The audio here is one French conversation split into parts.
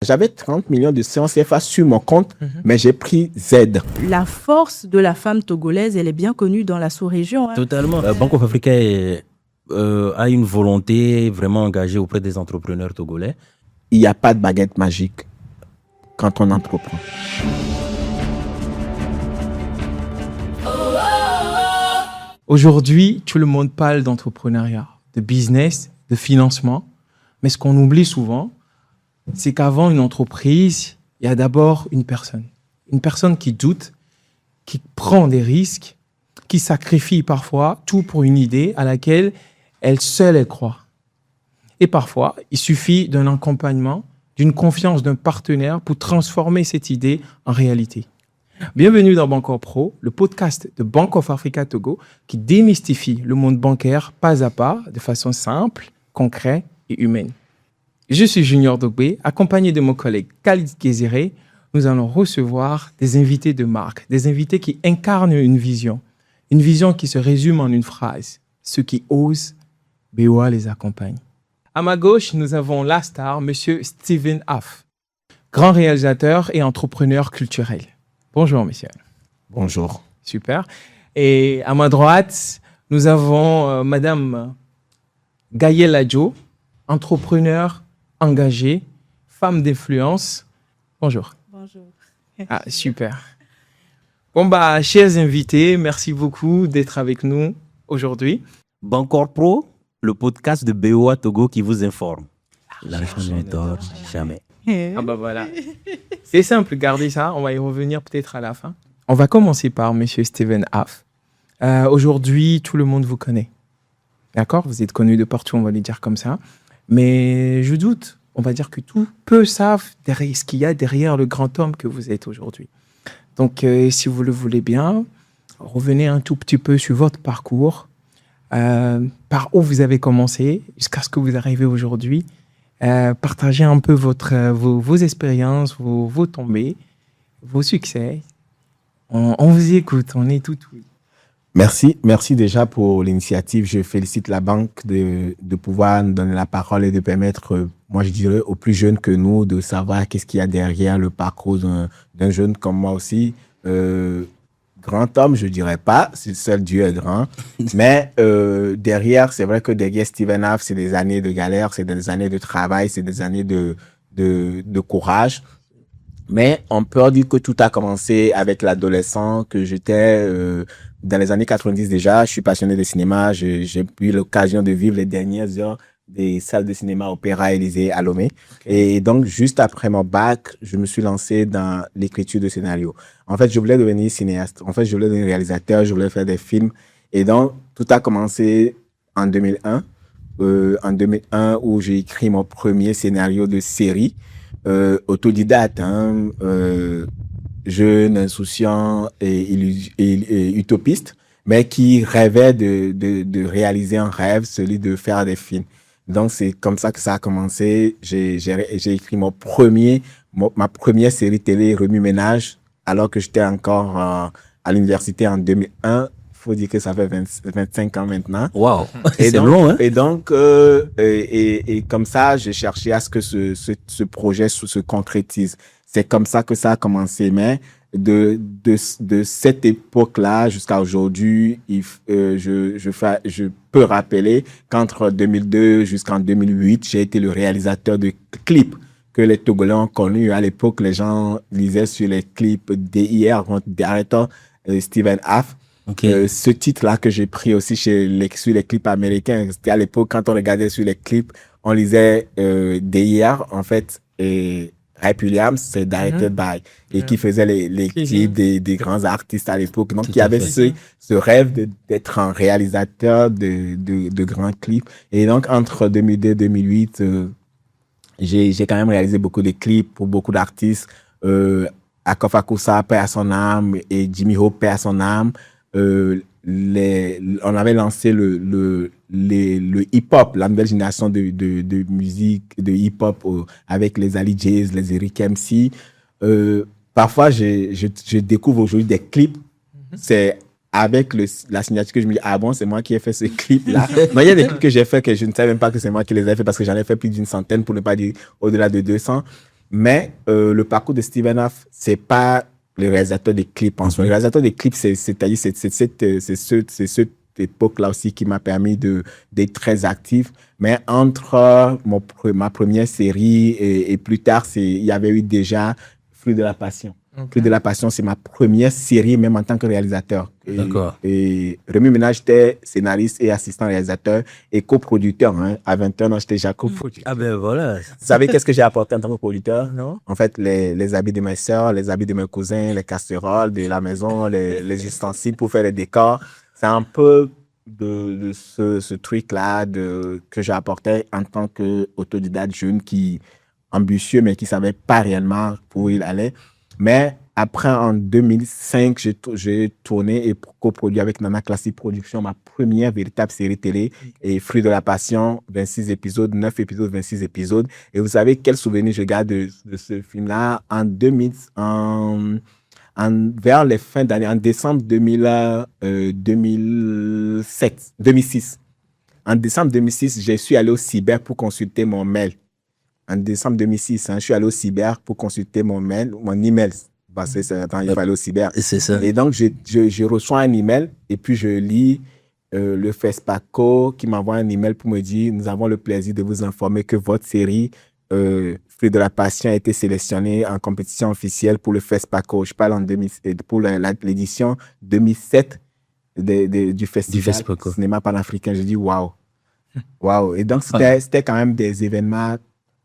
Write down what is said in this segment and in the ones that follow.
J'avais 30 millions de francs CFA sur mon compte, mais j'ai pris Z. La force de la femme togolaise, elle est bien connue dans la sous-région. Totalement. Bank of Africa a une volonté vraiment engagée auprès des entrepreneurs togolais. Il n'y a pas de baguette magique quand on entreprend. Aujourd'hui, tout le monde parle d'entrepreneuriat, de business, de financement. Mais ce qu'on oublie souvent, c'est qu'avant une entreprise, il y a d'abord une personne. Une personne qui doute, qui prend des risques, qui sacrifie parfois tout pour une idée à laquelle elle seule elle croit. Et parfois, il suffit d'un accompagnement, d'une confiance d'un partenaire pour transformer cette idée en réalité. Bienvenue dans Bancore Pro, le podcast de Bank of Africa Togo qui démystifie le monde bancaire pas à pas, de façon simple, concrète et humaine. Je suis Junior Dogbe, accompagné de mon collègue Khalid Gezere. Nous allons recevoir des invités de marque, des invités qui incarnent une vision qui se résume en une phrase. Ceux qui osent, BOA les accompagne. À ma gauche, nous avons la star, Monsieur Steven Aff, grand réalisateur et entrepreneur culturel. Bonjour, monsieur. Bonjour. Super. Et à ma droite, nous avons Madame Gaëlle Adjo, entrepreneur engagée, femme d'influence. Bonjour. Bonjour. Ah, super. Bon, chers invités, merci beaucoup d'être avec nous aujourd'hui. Bancore Pro, le podcast de BOA Togo qui vous informe. L'argent ne dort jamais. Ah voilà. C'est simple, gardez ça. On va y revenir peut-être à la fin. On va commencer par Monsieur Steven Aff. Aujourd'hui, tout le monde vous connaît. D'accord ? Vous êtes connu de partout, on va le dire comme ça. Mais je doute, on va dire que tout peu savent ce qu'il y a derrière le grand homme que vous êtes aujourd'hui. Donc, si vous le voulez bien, revenez un tout petit peu sur votre parcours, par où vous avez commencé, jusqu'à ce que vous arrivez aujourd'hui. Partagez un peu vos expériences, vos tombées, vos succès. On vous écoute, on est tout oui. Merci déjà pour l'initiative. Je félicite la banque de pouvoir nous donner la parole et de permettre, moi je dirais, aux plus jeunes que nous de savoir qu'est-ce qu'il y a derrière le parcours d'un jeune comme moi aussi. Grand homme, je dirais pas, si seul Dieu est grand. Mais derrière, c'est vrai que derrière Steven Aff, c'est des années de galère, c'est des années de travail, c'est des années de courage. Mais on peut dire que tout a commencé avec l'adolescent que j'étais dans les années 90 déjà. Je suis passionné de cinéma. J'ai eu l'occasion de vivre les dernières heures des salles de cinéma Opéra Élysée à Lomé. Okay. Et donc, juste après mon bac, je me suis lancé dans l'écriture de scénarios. En fait, je voulais devenir cinéaste. En fait, je voulais devenir réalisateur. Je voulais faire des films. Et donc, tout a commencé en 2001. En 2001, où j'ai écrit mon premier scénario de série. Autodidacte, jeune, insouciant et utopiste, mais qui rêvait de réaliser un rêve, celui de faire des films. Donc, c'est comme ça que ça a commencé. J'ai écrit ma première série télé, Remue Ménage, alors que j'étais encore à l'université en 2001. Faut dire que ça fait 25 ans maintenant. Wow, c'est long, hein? Et donc, comme ça, j'ai cherché à ce que ce projet se concrétise. C'est comme ça que ça a commencé. Mais de cette époque-là jusqu'à aujourd'hui, je peux rappeler qu'entre 2002 jusqu'en 2008, j'ai été le réalisateur de clips que les Togolais ont connus. À l'époque, les gens lisaient sur les clips DIR, Director Steven Aff. Okay. Ce titre-là que j'ai pris aussi sur les clips américains, c'était à l'époque, quand on regardait sur les clips, on lisait DIR, en fait, et Hype Williams, c'est Directed by, et qui faisait les clips des grands artistes à l'époque. Donc, il y avait ce rêve d'être un réalisateur de grands clips. Et donc, entre 2002 et 2008, j'ai quand même réalisé beaucoup de clips pour beaucoup d'artistes. Akofa Kosa, paix à son âme, et Jimmy Hope, paix à son âme. On avait lancé le hip-hop, la nouvelle génération de musique, de hip-hop avec les Ali Jays, les Eric MC. Parfois, je découvre aujourd'hui des clips. C'est avec la signature que je me dis, ah bon, c'est moi qui ai fait ce clip-là. Non, il y a des clips que j'ai fait que je ne savais même pas que c'est moi qui les ai fait parce que j'en ai fait plus d'une centaine, pour ne pas dire au-delà de 200. Mais le parcours de Steven Hoff, c'est pas le réalisateur des clips en soi. Le réalisateur des clips, c'est cette époque-là aussi qui m'a permis d'être très actif. Mais entre ma première série et plus tard, il y avait eu déjà Fruit de la Passion. Fruit de la Passion, c'est ma première série, même en tant que réalisateur. D'accord. Et Rémi Ménage, j'étais scénariste et assistant réalisateur et coproducteur. Hein. À 21 ans, j'étais déjà coproducteur. Ah ben voilà. Vous savez qu'est-ce que j'ai apporté en tant que producteur? Non. En fait, les habits de mes soeurs, les habits de mes cousins, les casseroles de la maison, les ustensiles pour faire les décors. C'est un peu de ce truc-là que j'ai apporté en tant qu'autodidacte jeune ambitieux, mais qui ne savait pas réellement où il allait. Mais après, en 2005, j'ai tourné et coproduit avec Nana Classic Productions ma première véritable série télé, et Fruit de la Passion, 26 épisodes, 9 épisodes, 26 épisodes. Et vous savez quel souvenir je garde de ce film-là? Vers les fins d'année, en décembre 2006. En décembre 2006, je suis allé au cyber pour consulter mon mail. En décembre 2006, je suis allé au cyber pour consulter mon email. Parce que il fallait aller au cyber. C'est ça. Et donc, je reçois un email et puis je lis le FESPACO qui m'envoie un email pour me dire: nous avons le plaisir de vous informer que votre série Fruit de la Passion a été sélectionnée en compétition officielle pour le FESPACO. Je parle pour l'édition 2007 du festival cinéma panafricain. Je dis waouh. Waouh. Et donc, c'était quand même des événements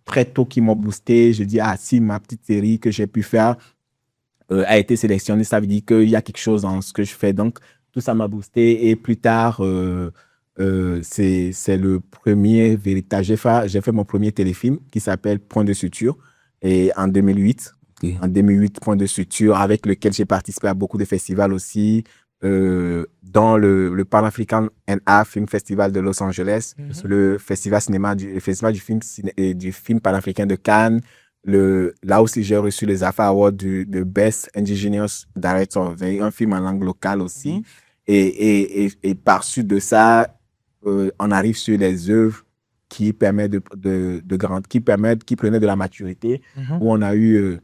très tôt qui m'ont boosté. Je dis, si ma petite série que j'ai pu faire a été sélectionnée, ça veut dire qu'il y a quelque chose dans ce que je fais. Donc, tout ça m'a boosté. Et plus tard, c'est le premier véritable... J'ai fait mon premier téléfilm qui s'appelle Point de suture, et en 2008. Okay. En 2008, Point de suture, avec lequel j'ai participé à beaucoup de festivals aussi, dans le Pan-African NA Film Festival de Los Angeles, le festival du film panafricain de Cannes. Là aussi, j'ai reçu les AFA Awards de Best Indigenous Director, un film en langue locale aussi. Et par suite de ça, on arrive sur les œuvres qui permettent qui prenaient de la maturité, où on a eu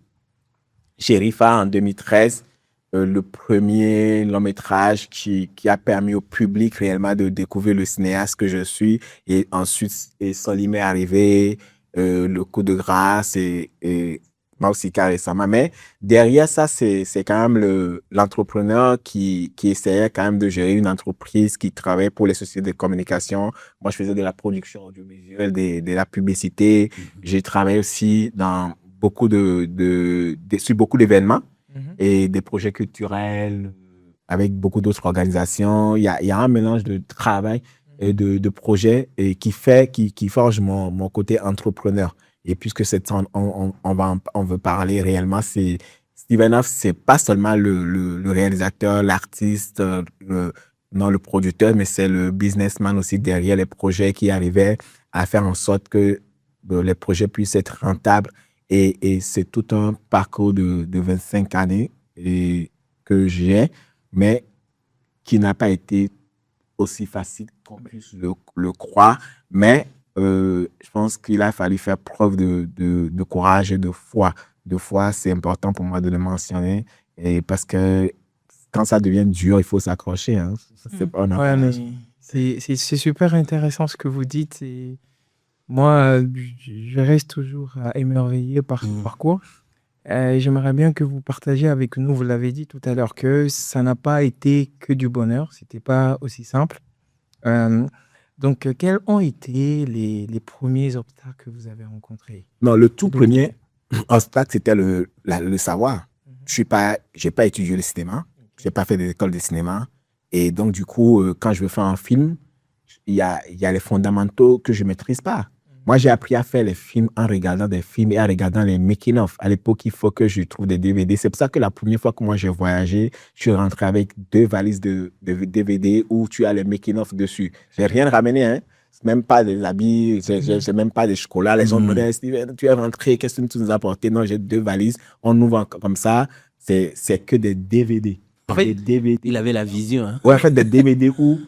Sherifa en 2013, le premier long métrage qui a permis au public réellement de découvrir le cinéaste que je suis. Et ensuite, Solim est arrivé, Le Coup de grâce et Mausika récemment. Mais derrière ça, c'est quand même l'entrepreneur qui essayait quand même de gérer une entreprise qui travaillait pour les sociétés de communication. Moi, je faisais de la production audiovisuelle, de la publicité. J'ai travaillé aussi dans sur beaucoup d'événements et des projets culturels avec beaucoup d'autres organisations. Il y a un mélange de travail et de projets et qui forge mon côté entrepreneur. Et puisque on veut parler réellement, Steven Hoff, c'est pas seulement le réalisateur, l'artiste, le producteur, mais c'est le businessman aussi derrière les projets qui arrivait à faire en sorte que les projets puissent être rentables. Et c'est tout un parcours de 25 années que j'ai, mais qui n'a pas été aussi facile qu'on puisse le croire. Mais je pense qu'il a fallu faire preuve de courage et de foi. De foi, c'est important pour moi de le mentionner, et parce que quand ça devient dur, il faut s'accrocher. Hein. C'est super intéressant ce que vous dites. Et moi, je reste toujours émerveillé par ce parcours. J'aimerais bien que vous partagiez avec nous, vous l'avez dit tout à l'heure, que ça n'a pas été que du bonheur, c'était pas aussi simple. Donc, quels ont été les premiers obstacles que vous avez rencontrés? Non, le tout premier obstacle, c'était le savoir. J'ai pas étudié le cinéma, j'ai pas fait d'école de cinéma. Et donc, du coup, quand je veux faire un film, il y a les fondamentaux que je maîtrise pas. Moi, j'ai appris à faire les films en regardant des films et en regardant les making-of. À l'époque, il faut que je trouve des DVD. C'est pour ça que la première fois que moi j'ai voyagé, je suis rentré avec 2 valises de DVD où tu as les making-of dessus. J'ai rien ramené, hein. Même pas des habits, j'ai même pas des chocolats. Les gens me disaient, Steven, tu es rentré, qu'est-ce que tu nous as apporté? Non, j'ai 2 valises. On ouvre comme ça. C'est que des DVD. En fait, des DVD. Il avait la vision. Hein. Ouais, en fait, des DVD où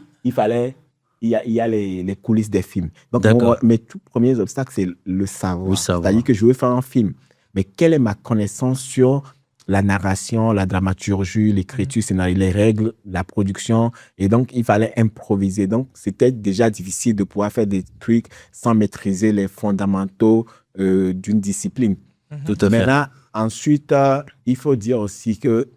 il y a les coulisses des films. Donc, mes tout premiers obstacles, c'est le savoir. C'est-à-dire que je veux faire un film. mais quelle est ma connaissance sur la narration, la dramaturgie, l'écriture, scénario, les règles, la production. Et donc, il fallait improviser. Donc, c'était déjà difficile de pouvoir faire des trucs sans maîtriser les fondamentaux d'une discipline. Tout à fait. Maintenant, ensuite, il faut dire aussi que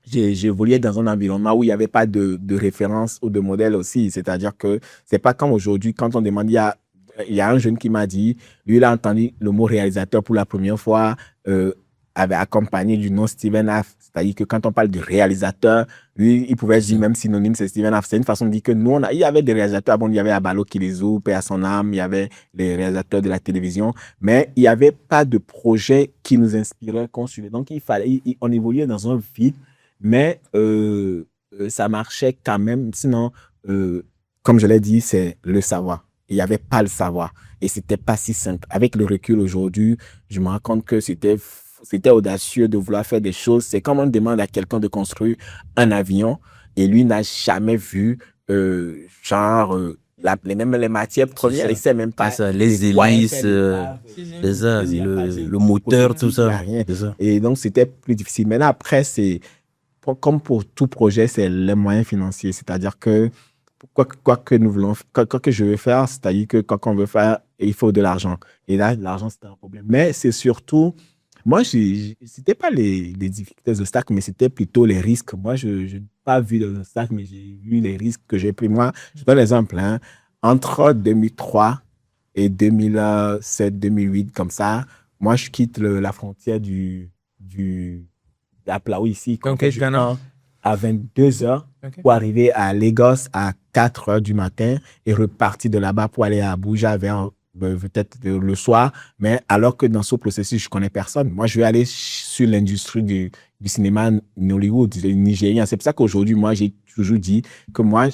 j'évoluais dans un environnement où il n'y avait pas de référence ou de modèle aussi. C'est-à-dire que c'est pas comme aujourd'hui, quand on demande, il y a un jeune qui m'a dit, lui, il a entendu le mot réalisateur pour la première fois, avait accompagné du nom Steven Aff. C'est-à-dire que quand on parle de réalisateur, lui, il pouvait dire même synonyme, c'est Steven Aff. C'est une façon de dire que nous, il y avait des réalisateurs. Bon, il y avait Abalo Kilizu, paix à son âme, il y avait les réalisateurs de la télévision, mais il n'y avait pas de projet qui nous inspirait, qu'on suivait. Donc, on évoluait dans un vide, mais ça marchait quand même. Sinon, comme je l'ai dit, c'est le savoir. Il n'y avait pas le savoir. Et c'était pas si simple. Avec le recul aujourd'hui, je me rends compte que c'était audacieux de vouloir faire des choses. C'est comme on demande à quelqu'un de construire un avion et lui n'a jamais vu, les matières premières, il sait même pas. Les hélices, le moteur, tout ça. Rien. Et donc, c'était plus difficile. Maintenant, après, comme pour tout projet, c'est les moyens financiers. C'est-à-dire que quoi que nous voulons, quoi que je veux faire, c'est-à-dire que quoi qu'on veut faire, il faut de l'argent. Et là, l'argent, c'est un problème. Mais c'est surtout, moi, c'était pas les difficultés, les obstacles, mais c'était plutôt les risques. Moi, je n'ai pas vu les obstacles, mais j'ai vu les risques que j'ai pris. Moi, je donne l'exemple. Entre 2003 et 2007, 2008, comme ça, moi, je quitte la frontière de la Plaou ici. À 22 heures pour arriver à Lagos à 4 heures du matin et repartir de là-bas pour aller à Abuja vers peut-être le soir. Mais alors que dans ce processus, je connais personne. Moi, je vais aller sur l'industrie du cinéma Nollywood, nigérien. C'est pour ça qu'aujourd'hui, moi, j'ai toujours dit que moi,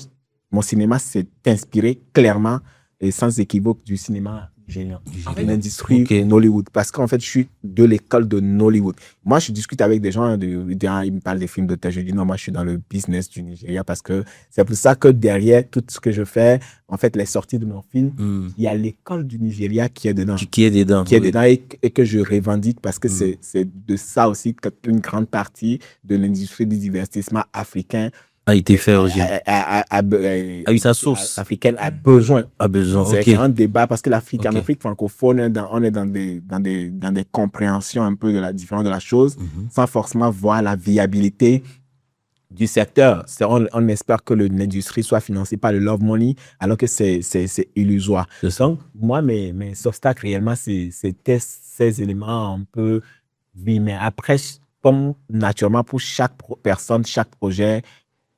mon cinéma s'est inspiré clairement et sans équivoque du cinéma nigérien, de l'industrie Nollywood. Parce qu'en fait, je suis de l'école de Nollywood. Moi, je discute avec des gens, ils me parlent des films d'auteur. Je dis non, moi, je suis dans le business du Nigeria parce que c'est pour ça que derrière tout ce que je fais, en fait, les sorties de mon film, il y a l'école du Nigeria qui est dedans. Qui est dedans. Qui est dedans et que je revendique parce que c'est de ça aussi qu'une grande partie de l'industrie du divertissement africain a été fait aujourd'hui. A eu sa source. Africaine a besoin. C'est un débat parce que en Afrique francophone, on est dans des compréhensions un peu de la différence de la chose, sans forcément voir la viabilité du secteur. On espère que l'industrie soit financée par le love money, alors que c'est illusoire. Moi, mes obstacles réellement, c'était ces éléments un peu, oui, mais après, comme naturellement pour chaque personne, chaque projet,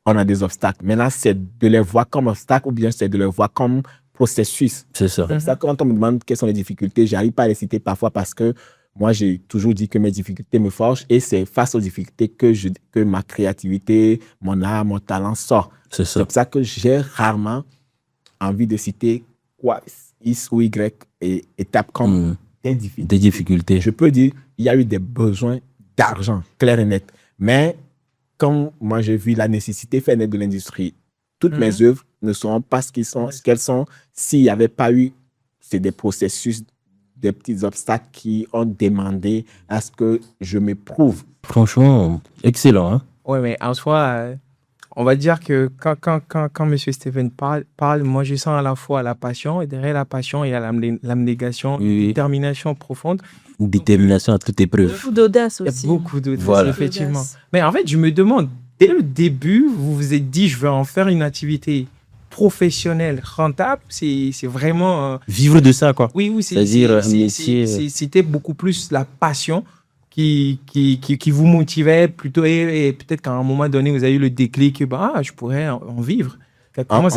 on a des obstacles. Maintenant, c'est de les voir comme obstacles ou bien c'est de les voir comme processus. C'est ça. C'est ça, quand on me demande quelles sont les difficultés, j'arrive pas à les citer parfois parce que moi, j'ai toujours dit que mes difficultés me forgent et c'est face aux difficultés que ma créativité, mon art, mon talent sort. C'est ça. C'est pour ça que j'ai rarement envie de citer quoi, X ou Y et étapes comme des difficultés. Je peux dire, il y a eu des besoins d'argent, clair et net. Mais comme moi, j'ai vu la nécessité faire naître de l'industrie, toutes mes œuvres ne seront pas ce qu'elles sont s'il n'y avait pas eu des processus, des petits obstacles qui ont demandé à ce que je m'éprouve. Franchement, excellent. Hein? Oui, mais en soi, on va dire que quand M. Steven parle, moi, je sens à la fois la passion et derrière la passion, il y a l'abnégation, une détermination profonde. Une détermination à toute épreuve. Beaucoup d'audace aussi. Il y a beaucoup d'audace, effectivement. Mais en fait, je me demande, dès le début, vous vous êtes dit, je vais en faire une activité professionnelle, rentable. C'est vraiment... Vivre de ça, quoi. Oui, c'est-à-dire un métier... C'était beaucoup plus la passion qui vous motivait plutôt et peut-être qu'à un moment donné, vous avez eu le déclic que je pourrais en vivre. En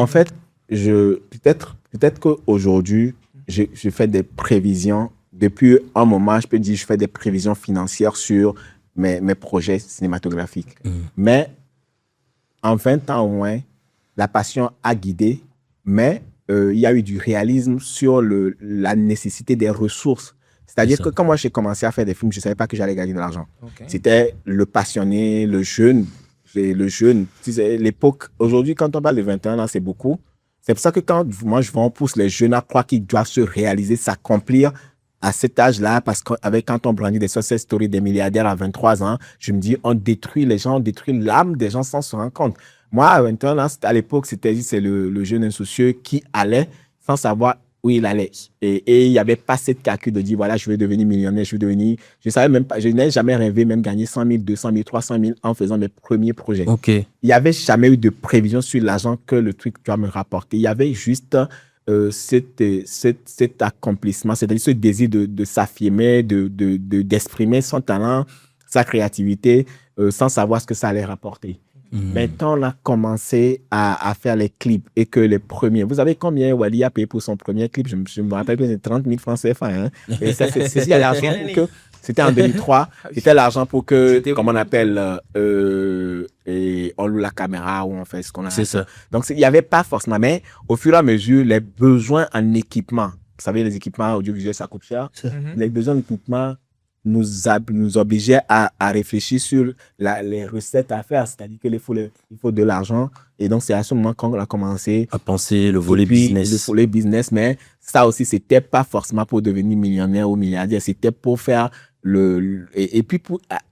fait, peut-être qu'aujourd'hui, je fais des prévisions. Depuis un moment, je peux dire que je fais des prévisions financières sur mes projets cinématographiques. Mais en 20 ans au moins, la passion a guidé, mais il y a eu du réalisme sur la nécessité des ressources. C'est-à-dire que quand moi j'ai commencé à faire des films, je ne savais pas que j'allais gagner de l'argent. C'était le passionné, le jeune. Tu sais, l'époque, aujourd'hui, quand on parle de 21 ans, c'est beaucoup. C'est pour ça que quand moi je pousse les jeunes à croire qu'ils doivent se réaliser, s'accomplir, à cet âge-là, parce qu'avec quand on brandit des success stories des milliardaires à 23 ans, je me dis, on détruit les gens, on détruit l'âme des gens sans se rendre compte. Moi, à 21 ans, à l'époque, c'est le jeune insoucieux qui allait sans savoir où il allait. Et il n'y avait pas cette calcul de dire, voilà, je vais devenir millionnaire, je savais même pas, je n'ai jamais rêvé même gagner 100 000, 200 000, 300 000 en faisant mes premiers projets. Ok. Il n'y avait jamais eu de prévision sur l'argent que le truc doit me rapporter. Il y avait juste cet accomplissement, c'est-à-dire ce désir de s'affirmer, d'exprimer son talent, sa créativité, sans savoir ce que ça allait rapporter. Maintenant, on a commencé à faire les clips et que les premiers... Vous savez combien Wally a payé pour son premier clip? Je me rappelle que c'était 30 000 francs CFA. Hein? Et ça, c'est l'argent pour que... C'était en 2003. C'était l'argent pour que, comme on appelle, et on loue la caméra ou on fait ce qu'on a. C'est ça. Donc, il n'y avait pas forcément. Mais au fur et à mesure, les besoins en équipement, vous savez, les équipements audiovisuels, ça coûte cher. Les besoins d'équipement nous obligeaient à réfléchir sur les recettes à faire. C'est-à-dire qu'il faut de l'argent. Et donc, c'est à ce moment qu'on a commencé à penser le volet business. Le volet business, mais ça aussi, c'était pas forcément pour devenir millionnaire ou milliardaire. C'était pour faire et puis,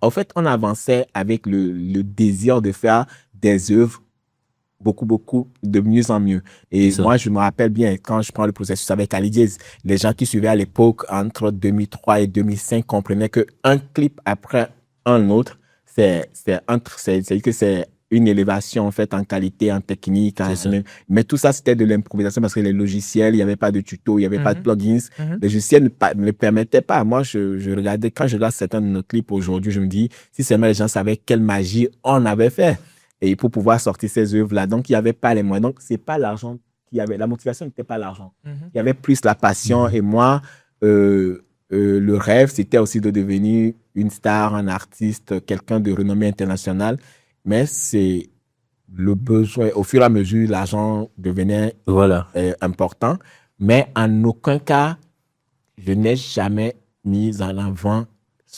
en fait, on avançait avec le désir de faire des œuvres beaucoup de mieux en mieux. Et moi, je me rappelle bien, quand je prends le processus avec Ali Diaz, les gens qui suivaient à l'époque, entre 2003 et 2005, comprenaient qu'un clip après un autre, c'est une élévation, en fait, en qualité, en technique. Mais tout ça, c'était de l'improvisation parce que les logiciels, il n'y avait pas de tuto, il n'y avait pas de plugins. Les logiciels ne le permettaient pas. Moi, je regardais, quand je regarde certains de nos clips aujourd'hui, je me dis, si seulement les gens savaient quelle magie on avait fait. Et pour pouvoir sortir ces œuvres-là. Donc, il n'y avait pas les moyens. Donc, c'est pas l'argent qu'il y avait. La motivation n'était pas l'argent. Il y avait plus la passion. Et moi, le rêve, c'était aussi de devenir une star, un artiste, quelqu'un de renommée internationale. Mais c'est le besoin. Au fur et à mesure, l'argent devenait important. Mais en aucun cas, je n'ai jamais mis en avant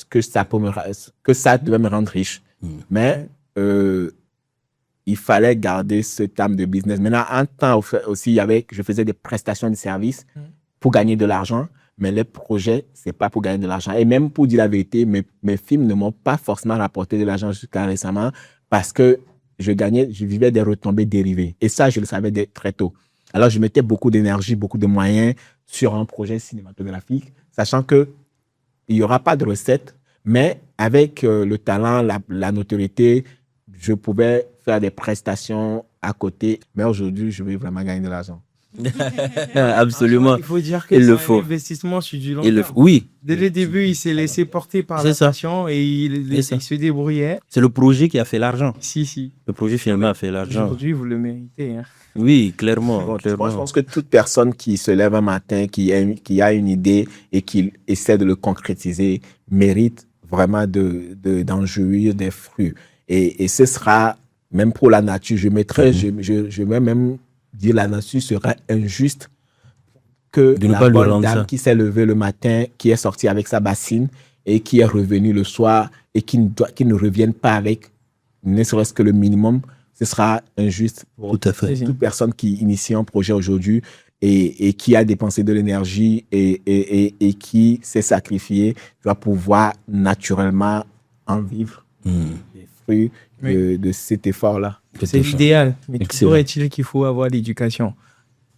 que ça devait me rendre riche. Mais il fallait garder ce terme de business. Maintenant, en temps aussi, je faisais des prestations de services pour gagner de l'argent, mais les projets, c'est pas pour gagner de l'argent. Et même pour dire la vérité, mes films ne m'ont pas forcément rapporté de l'argent jusqu'à récemment parce que je vivais des retombées dérivées. Et ça, je le savais très tôt. Alors, je mettais beaucoup d'énergie, beaucoup de moyens sur un projet cinématographique, sachant que il n'y aura pas de recette, mais avec le talent, la notoriété, je pouvais faire des prestations à côté. Mais aujourd'hui, je veux vraiment gagner de l'argent. Absolument. Il faut dire que c'est un investissement sur du long terme. Oui. Dès le début, il s'est laissé porter par la passion et il se débrouillait. C'est le projet qui a fait l'argent. Si. Le projet finalement a fait l'argent. Aujourd'hui, vous le méritez. Hein. Oui, clairement. Moi, je pense que toute personne qui se lève un matin, qui a une idée et qui essaie de le concrétiser, mérite vraiment d'en jouir des fruits. Et ce sera, même pour la nature, je vais même dire la nature sera injuste que la bonne dame qui s'est levée le matin, qui est sortie avec sa bassine et qui est revenue le soir et qui ne revienne pas avec ne serait-ce que le minimum, ce sera injuste pour toute personne qui initie un projet aujourd'hui et qui a dépensé de l'énergie et qui s'est sacrifié, doit pouvoir naturellement en vivre. Les fruits de cet effort-là. C'est l'idéal, mais toujours est-il qu'il faut avoir l'éducation.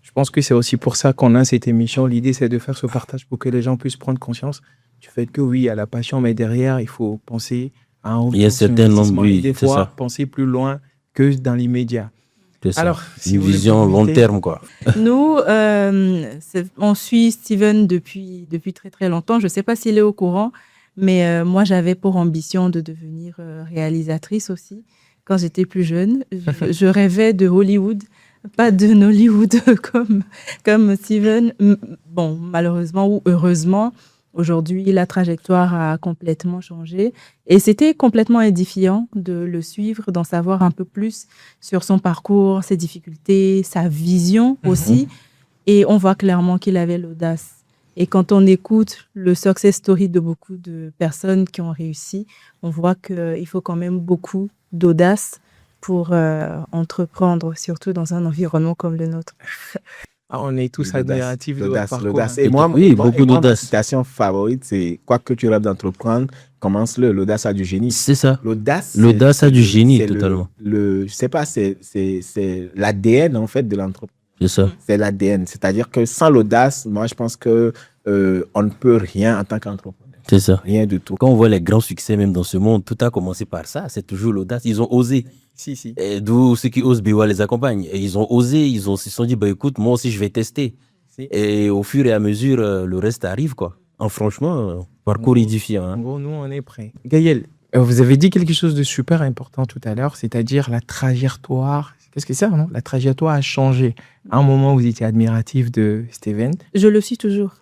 Je pense que c'est aussi pour ça qu'on a cette émission. L'idée, c'est de faire ce partage pour que les gens puissent prendre conscience du fait que oui, il y a la passion, mais derrière, il faut penser à un il y a certains nombres, des fois, penser plus loin que dans l'immédiat. Alors, une vision long terme, quoi. Nous, on suit Steven depuis très très longtemps. Je ne sais pas s'il est au courant, mais moi, j'avais pour ambition de devenir réalisatrice aussi. Quand j'étais plus jeune, je rêvais de Hollywood, pas de Nollywood comme Steven. Bon, malheureusement ou heureusement, aujourd'hui, la trajectoire a complètement changé. Et c'était complètement édifiant de le suivre, d'en savoir un peu plus sur son parcours, ses difficultés, sa vision aussi. Et on voit clairement qu'il avait l'audace. Et quand on écoute le success story de beaucoup de personnes qui ont réussi, on voit qu'il faut quand même beaucoup d'audace pour entreprendre, surtout dans un environnement comme le nôtre. On est tous admiratifs de votre parcours. L'audace. Hein. Et moi, Oui, beaucoup ma d'audace. citation favorite, c'est quoi que tu rêves d'entreprendre, commence-le. L'audace a du génie. C'est ça. L'audace L'audace a du génie, c'est totalement. je sais pas, c'est l'ADN en fait de l'entreprise. C'est ça. C'est l'ADN. C'est-à-dire que sans l'audace, moi, je pense que on ne peut rien en tant qu'entrepreneur. C'est ça. Rien du tout. Quand on voit les grands succès même dans ce monde, tout a commencé par ça. C'est toujours l'audace. Ils ont osé. Si. Et d'où ceux qui osent, BWA les accompagne. Et ils ont osé, ils se sont dit, bah, écoute, moi aussi, je vais tester. Si. Et au fur et à mesure, le reste arrive, quoi. Franchement, parcours édifiant. En Hein. gros, nous, on est prêts. Gaël, vous avez dit quelque chose de super important tout à l'heure, c'est-à-dire la trajectoire. Qu'est-ce que c'est, non? La trajectoire a changé. À un moment, vous étiez admiratif de Steven. Je le suis toujours.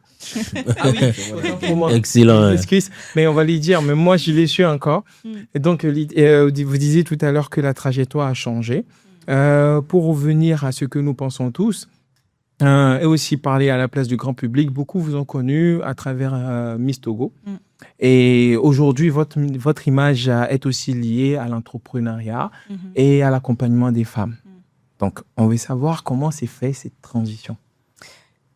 Ah oui, pour moi. Excellent. Je hein. m'excuse, mais on va lui dire, mais moi, je l'ai su encore. Et donc, vous disiez tout à l'heure que la trajectoire a changé. Pour revenir à ce que nous pensons tous, et aussi parler à la place du grand public, beaucoup vous ont connu à travers Miss Togo. Et aujourd'hui, votre image est aussi liée à l'entrepreneuriat et à l'accompagnement des femmes. Donc, on veut savoir comment s'est fait cette transition.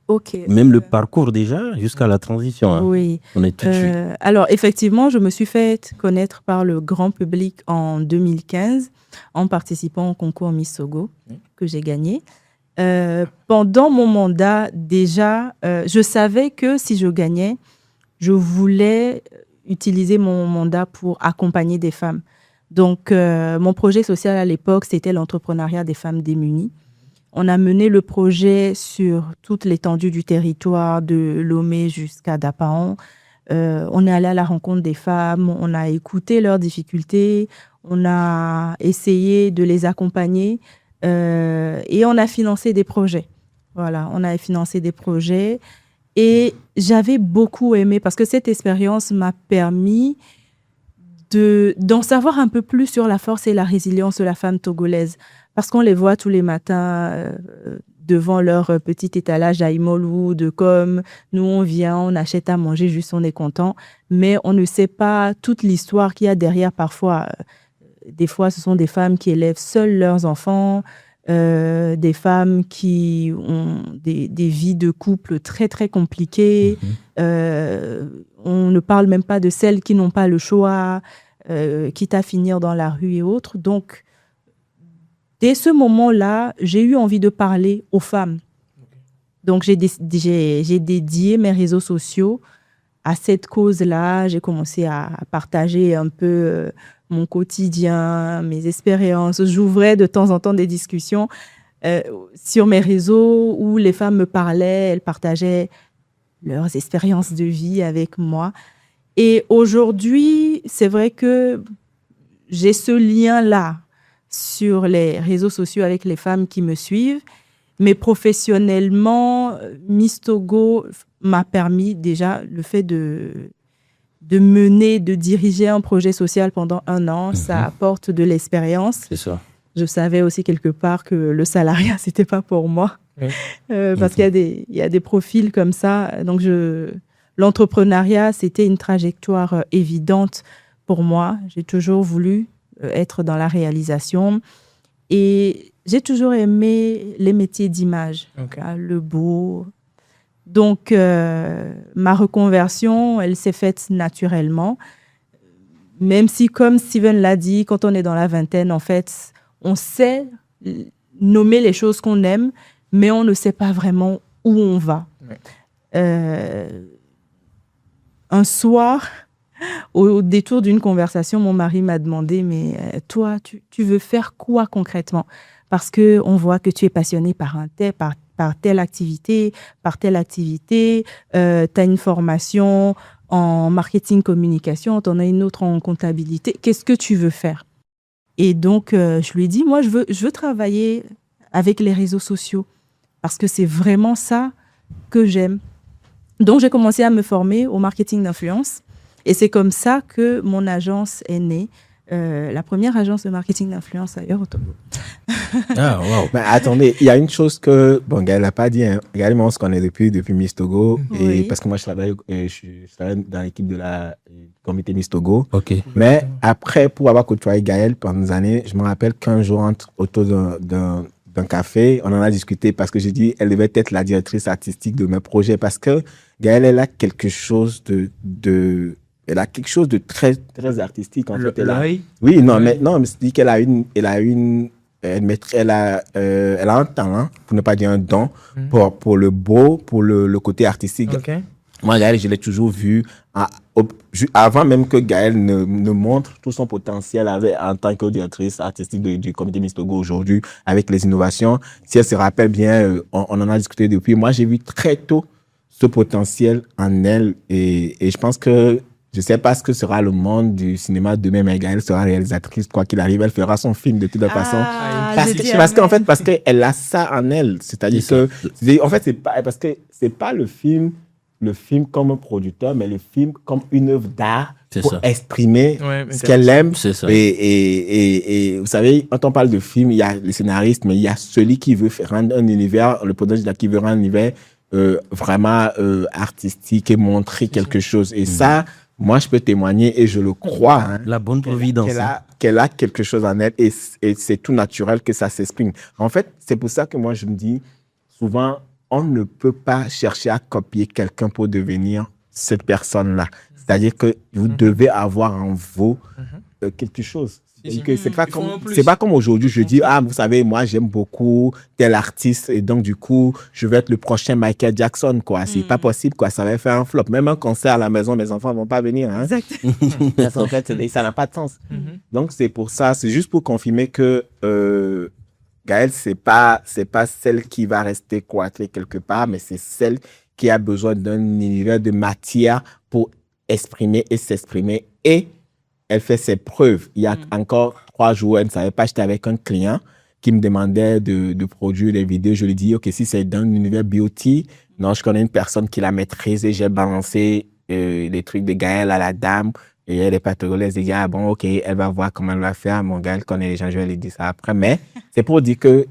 Ok. Même le parcours déjà, jusqu'à la transition. Hein. Oui. On est tout de suite. Alors, effectivement, je me suis fait connaître par le grand public en 2015 en participant au concours Miss Togo que j'ai gagné. Pendant mon mandat, déjà, je savais que si je gagnais, je voulais utiliser mon mandat pour accompagner des femmes. Donc, mon projet social à l'époque, c'était l'entrepreneuriat des femmes démunies. On a mené le projet sur toute l'étendue du territoire, de Lomé jusqu'à Dapaon. On est allé à la rencontre des femmes, on a écouté leurs difficultés, on a essayé de les accompagner et on a financé des projets. Voilà, on a financé des projets et j'avais beaucoup aimé parce que cette expérience m'a permis d'en savoir un peu plus sur la force et la résilience de la femme togolaise. Parce qu'on les voit tous les matins devant leur petit étalage à Imolou, de comme nous on vient, on achète à manger, juste on est content, mais on ne sait pas toute l'histoire qu'il y a derrière parfois. Des fois, ce sont des femmes qui élèvent seules leurs enfants, des femmes qui ont des vies de couple très, très compliquées. On ne parle même pas de celles qui n'ont pas le choix, quitte à finir dans la rue et autres. Donc, dès ce moment-là, j'ai eu envie de parler aux femmes. Donc, j'ai dédié mes réseaux sociaux à cette cause-là. J'ai commencé à partager un peu mon quotidien, mes expériences. J'ouvrais de temps en temps des discussions sur mes réseaux où les femmes me parlaient, elles partageaient leurs expériences de vie avec moi. Et aujourd'hui, c'est vrai que j'ai ce lien-là sur les réseaux sociaux avec les femmes qui me suivent. Mais professionnellement, Miss Togo m'a permis déjà le fait de mener, de diriger un projet social pendant 1 an. Ça apporte de l'expérience. C'est ça. Je savais aussi quelque part que le salariat, c'était pas pour moi. Parce qu'il y a des profils comme ça. Donc, l'entrepreneuriat, c'était une trajectoire évidente pour moi. J'ai toujours voulu être dans la réalisation. Et j'ai toujours aimé les métiers d'image, le beau. Donc, ma reconversion, elle s'est faite naturellement. Même si, comme Steven l'a dit, quand on est dans la vingtaine, en fait, on sait nommer les choses qu'on aime, mais on ne sait pas vraiment où on va. Un soir, au détour d'une conversation, mon mari m'a demandé, mais toi, tu veux faire quoi concrètement? Parce qu'on voit que tu es passionné par telle activité, tu as une formation en marketing communication, tu en as une autre en comptabilité. Qu'est-ce que tu veux faire? Et donc, je lui ai dit, moi, je veux travailler avec les réseaux sociaux parce que c'est vraiment ça que j'aime. Donc, j'ai commencé à me former au marketing d'influence. Et c'est comme ça que mon agence est née. La première agence de marketing d'influence d'ailleurs au Togo. Ah, wow. Mais attendez, il y a une chose que, bon, Gaël n'a pas dit. Hein. Gaël et moi, on se connaît depuis Miss Togo. Et parce que moi, je travaille dans l'équipe de la comité Miss Togo. OK. Mais après, pour avoir côtoyé Gaël pendant des années, je me rappelle qu'un jour, autour d'un café, on en a discuté parce que j'ai dit elle devait être la directrice artistique de mes projets parce que Gaëlle, elle a quelque chose elle a quelque chose de très, très artistique, en fait. L'œil. Oui, non, mais je dis qu'elle a elle a un talent, pour ne pas dire un don, pour le beau, pour le côté artistique. Ok. Moi, Gaël, je l'ai toujours vu, avant même que Gaël ne montre tout son potentiel en tant que directrice artistique du comité Miss Togo aujourd'hui, avec les innovations. Si elle se rappelle bien, on en a discuté depuis. Moi, j'ai vu très tôt ce potentiel en elle et je pense que je ne sais pas ce que sera le monde du cinéma demain, mais Gaëlle sera réalisatrice, quoi qu'il arrive, elle fera son film de toute façon. Parce qu'elle a ça en elle. C'est-à-dire en fait, c'est pas le film comme un producteur, mais le film comme une œuvre d'art pour exprimer ce qu'elle aime. C'est ça. Et vous savez, quand on parle de film, il y a les scénaristes, mais il y a celui qui veut rendre un univers, le producteur qui veut rendre un univers vraiment artistique et montrer quelque chose. Et ça, moi, je peux témoigner et je le crois. Hein, la bonne providence. Qu'elle a quelque chose en elle et c'est tout naturel que ça s'exprime. En fait, c'est pour ça que moi, je me dis, souvent, on ne peut pas chercher à copier quelqu'un pour devenir cette personne-là. C'est-à-dire que vous devez avoir en vous quelque chose. C'est pas comme aujourd'hui, je dis, vous savez, moi, j'aime beaucoup tel artiste et donc, du coup, je vais être le prochain Michael Jackson, quoi. C'est pas possible, quoi. Ça va faire un flop. Même un concert à la maison, mes enfants vont pas venir, hein. Exact. En fait, ça n'a pas de sens. Donc, c'est pour ça, c'est juste pour confirmer que Gaëlle, c'est pas celle qui va rester cloîtrée quelque part, mais c'est celle qui a besoin d'un univers de matière pour exprimer et s'exprimer et elle fait ses preuves. Il y a encore 3 jours, elle ne savait pas, j'étais avec un client qui me demandait de produire des vidéos. Je lui ai dit, OK, si c'est dans l'univers beauty, non, je connais une personne qui la maîtrise et j'ai balancé les trucs de Gaëlle à la dame et elle est pas togolaise. Elle dit, bon, OK, elle va voir comment elle va faire. Mon gars, elle connaît les gens, je vais lui dire ça après. Mais c'est pour dire que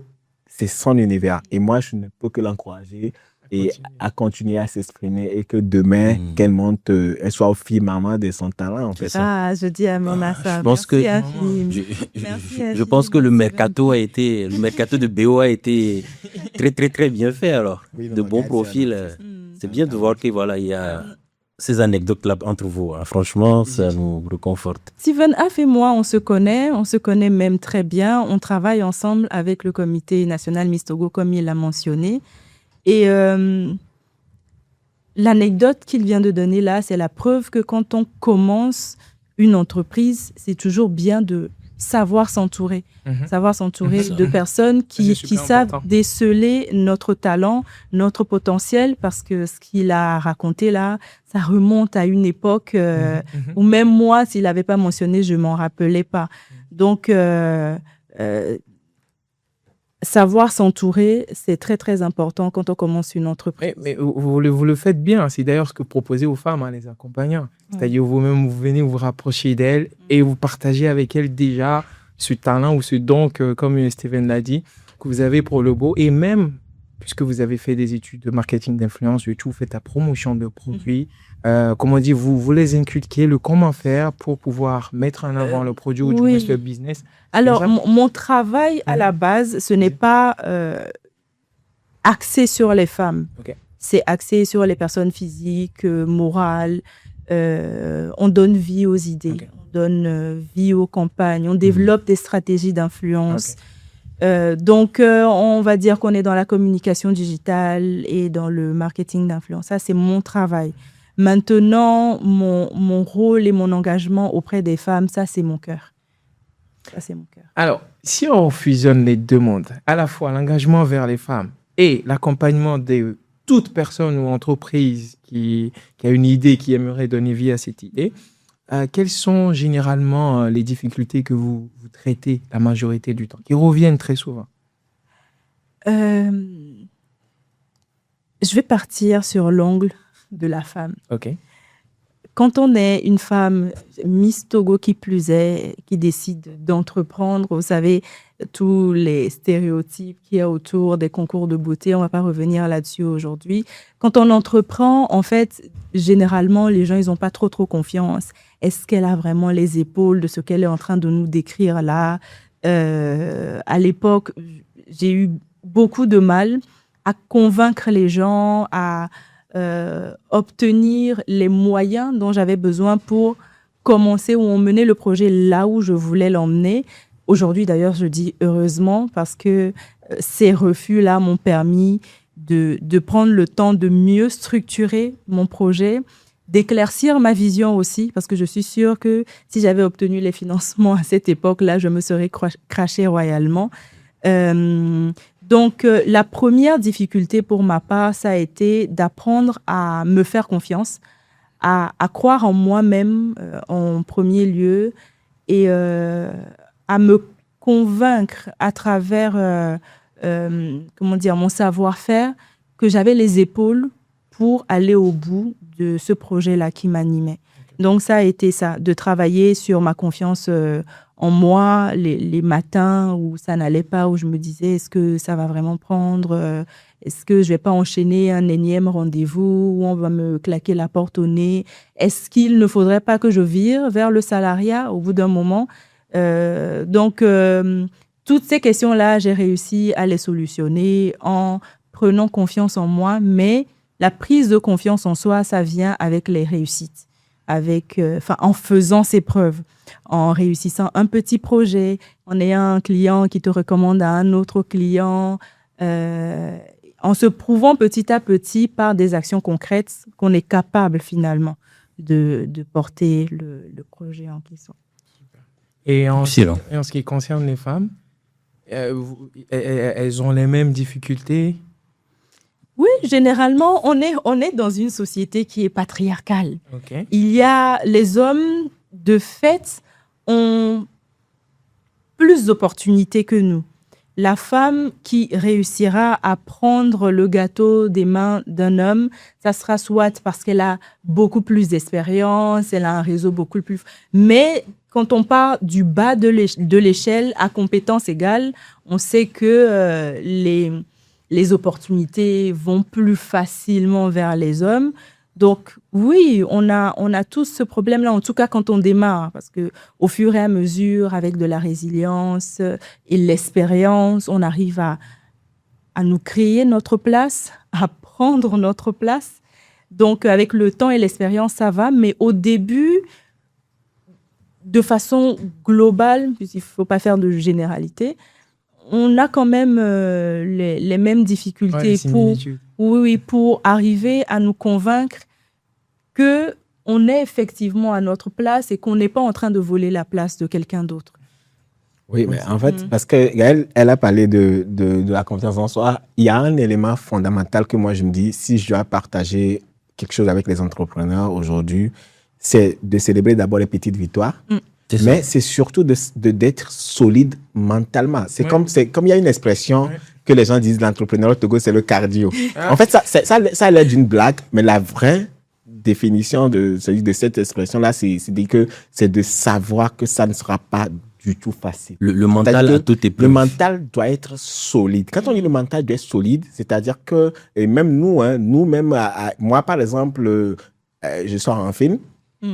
c'est son univers et moi, je ne peux que l'encourager et à continuer à s'exprimer et que demain, qu'elle monte, elle soit au firmament de son talent, en fait. Je dis à mon ça. Je pense je pense que le mercato de BO a été très, très, très bien fait, alors. Oui, de bons profils. C'est bien de voir que, voilà, il y a ces anecdotes-là entre vous. Hein. Franchement, ça nous reconforte. Steven Aff et moi, on se connaît même très bien. On travaille ensemble avec le comité national Miss Togo, comme il l'a mentionné. Et l'anecdote qu'il vient de donner là, c'est la preuve que quand on commence une entreprise, c'est toujours bien de savoir s'entourer. Savoir s'entourer de personnes qui savent déceler notre talent, notre potentiel, parce que ce qu'il a raconté là, ça remonte à une époque où même moi, s'il n'avait pas mentionné, je ne m'en rappelais pas. Donc, savoir s'entourer, c'est très, très important quand on commence une entreprise. Mais vous le faites bien. C'est d'ailleurs ce que vous proposez aux femmes, les accompagnants. C'est-à-dire vous-même, vous venez vous rapprocher d'elles et vous partagez avec elles déjà ce talent ou ce don, comme Steven l'a dit, que vous avez pour le beau. Et même, puisque vous avez fait des études de marketing d'influence, vous faites la promotion de produits. Comment dire, vous les inculquez, le comment faire pour pouvoir mettre en avant le produit ou du moins le business. Alors, mon travail à la base, ce n'est pas axé sur les femmes. C'est axé sur les personnes physiques, morales. On donne vie aux idées, on donne vie aux campagnes, on développe des stratégies d'influence. Donc, on va dire qu'on est dans la communication digitale et dans le marketing d'influence. Ça, c'est mon travail. Maintenant, mon rôle et mon engagement auprès des femmes, ça, c'est mon cœur. Ça, c'est mon cœur. Alors, si on fusionne les deux mondes, à la fois l'engagement vers les femmes et l'accompagnement de toute personne ou entreprise qui a une idée, qui aimerait donner vie à cette idée, quelles sont généralement les difficultés que vous traitez la majorité du temps, qui reviennent très souvent? Je vais partir sur l'angle de la femme. Quand on est une femme, Miss Togo qui plus est, qui décide d'entreprendre, vous savez, tous les stéréotypes qu'il y a autour des concours de beauté, on ne va pas revenir là-dessus aujourd'hui. Quand on entreprend, en fait, généralement, les gens, ils n'ont pas trop confiance. Est-ce qu'elle a vraiment les épaules de ce qu'elle est en train de nous décrire là? À l'époque, j'ai eu beaucoup de mal à convaincre les gens, à obtenir les moyens dont j'avais besoin pour commencer ou emmener le projet là où je voulais l'emmener. Aujourd'hui, d'ailleurs, je dis heureusement parce que ces refus-là m'ont permis de prendre le temps de mieux structurer mon projet, d'éclaircir ma vision aussi, parce que je suis sûre que si j'avais obtenu les financements à cette époque-là, je me serais crashée royalement. Donc, la première difficulté pour ma part, ça a été d'apprendre à me faire confiance, à croire en moi-même en premier lieu et à me convaincre à travers mon savoir-faire que j'avais les épaules pour aller au bout de ce projet-là qui m'animait. Donc, ça a été ça, de travailler sur ma confiance en moi, les matins où ça n'allait pas, où je me disais, est-ce que ça va vraiment prendre? Est-ce que je ne vais pas enchaîner un énième rendez-vous où on va me claquer la porte au nez? Est-ce qu'il ne faudrait pas que je vire vers le salariat au bout d'un moment? Toutes ces questions-là, j'ai réussi à les solutionner en prenant confiance en moi, mais la prise de confiance en soi, ça vient avec les réussites, en faisant ses preuves, en réussissant un petit projet, en ayant un client qui te recommande à un autre client, en se prouvant petit à petit par des actions concrètes qu'on est capable finalement de porter le projet en question. Et en ce qui concerne les femmes, elles ont les mêmes difficultés? Oui, généralement, on est dans une société qui est patriarcale. Okay. Les hommes, de fait, ont plus d'opportunités que nous. La femme qui réussira à prendre le gâteau des mains d'un homme, ça sera soit parce qu'elle a beaucoup plus d'expérience, elle a un réseau beaucoup plus... Mais quand on part du bas de l'échelle à compétences égales, on sait que les opportunités vont plus facilement vers les hommes. Donc oui, on a tous ce problème-là, en tout cas quand on démarre, parce qu'au fur et à mesure, avec de la résilience et l'expérience, on arrive à nous créer notre place, à prendre notre place. Donc avec le temps et l'expérience, ça va, mais au début, de façon globale, puisqu'il ne faut pas faire de généralité, on a quand même les mêmes difficultés pour arriver à nous convaincre qu'on est effectivement à notre place et qu'on n'est pas en train de voler la place de quelqu'un d'autre. Oui, mais en fait, parce que Gaëlle, elle a parlé de la confiance en soi, il y a un élément fondamental que moi je me dis, si je dois partager quelque chose avec les entrepreneurs aujourd'hui, c'est de célébrer d'abord les petites victoires. Mais c'est surtout d'être solide mentalement. C'est comme il y a une expression que les gens disent, l'entrepreneur au Togo, c'est le cardio. En fait, ça a l'air d'une blague, mais la vraie définition de cette expression-là, c'est de savoir que ça ne sera pas du tout facile. Le mental à toute épreuve. Le mental doit être solide. Quand on dit le mental doit être solide, c'est-à-dire que, et même moi par exemple, je sors un film,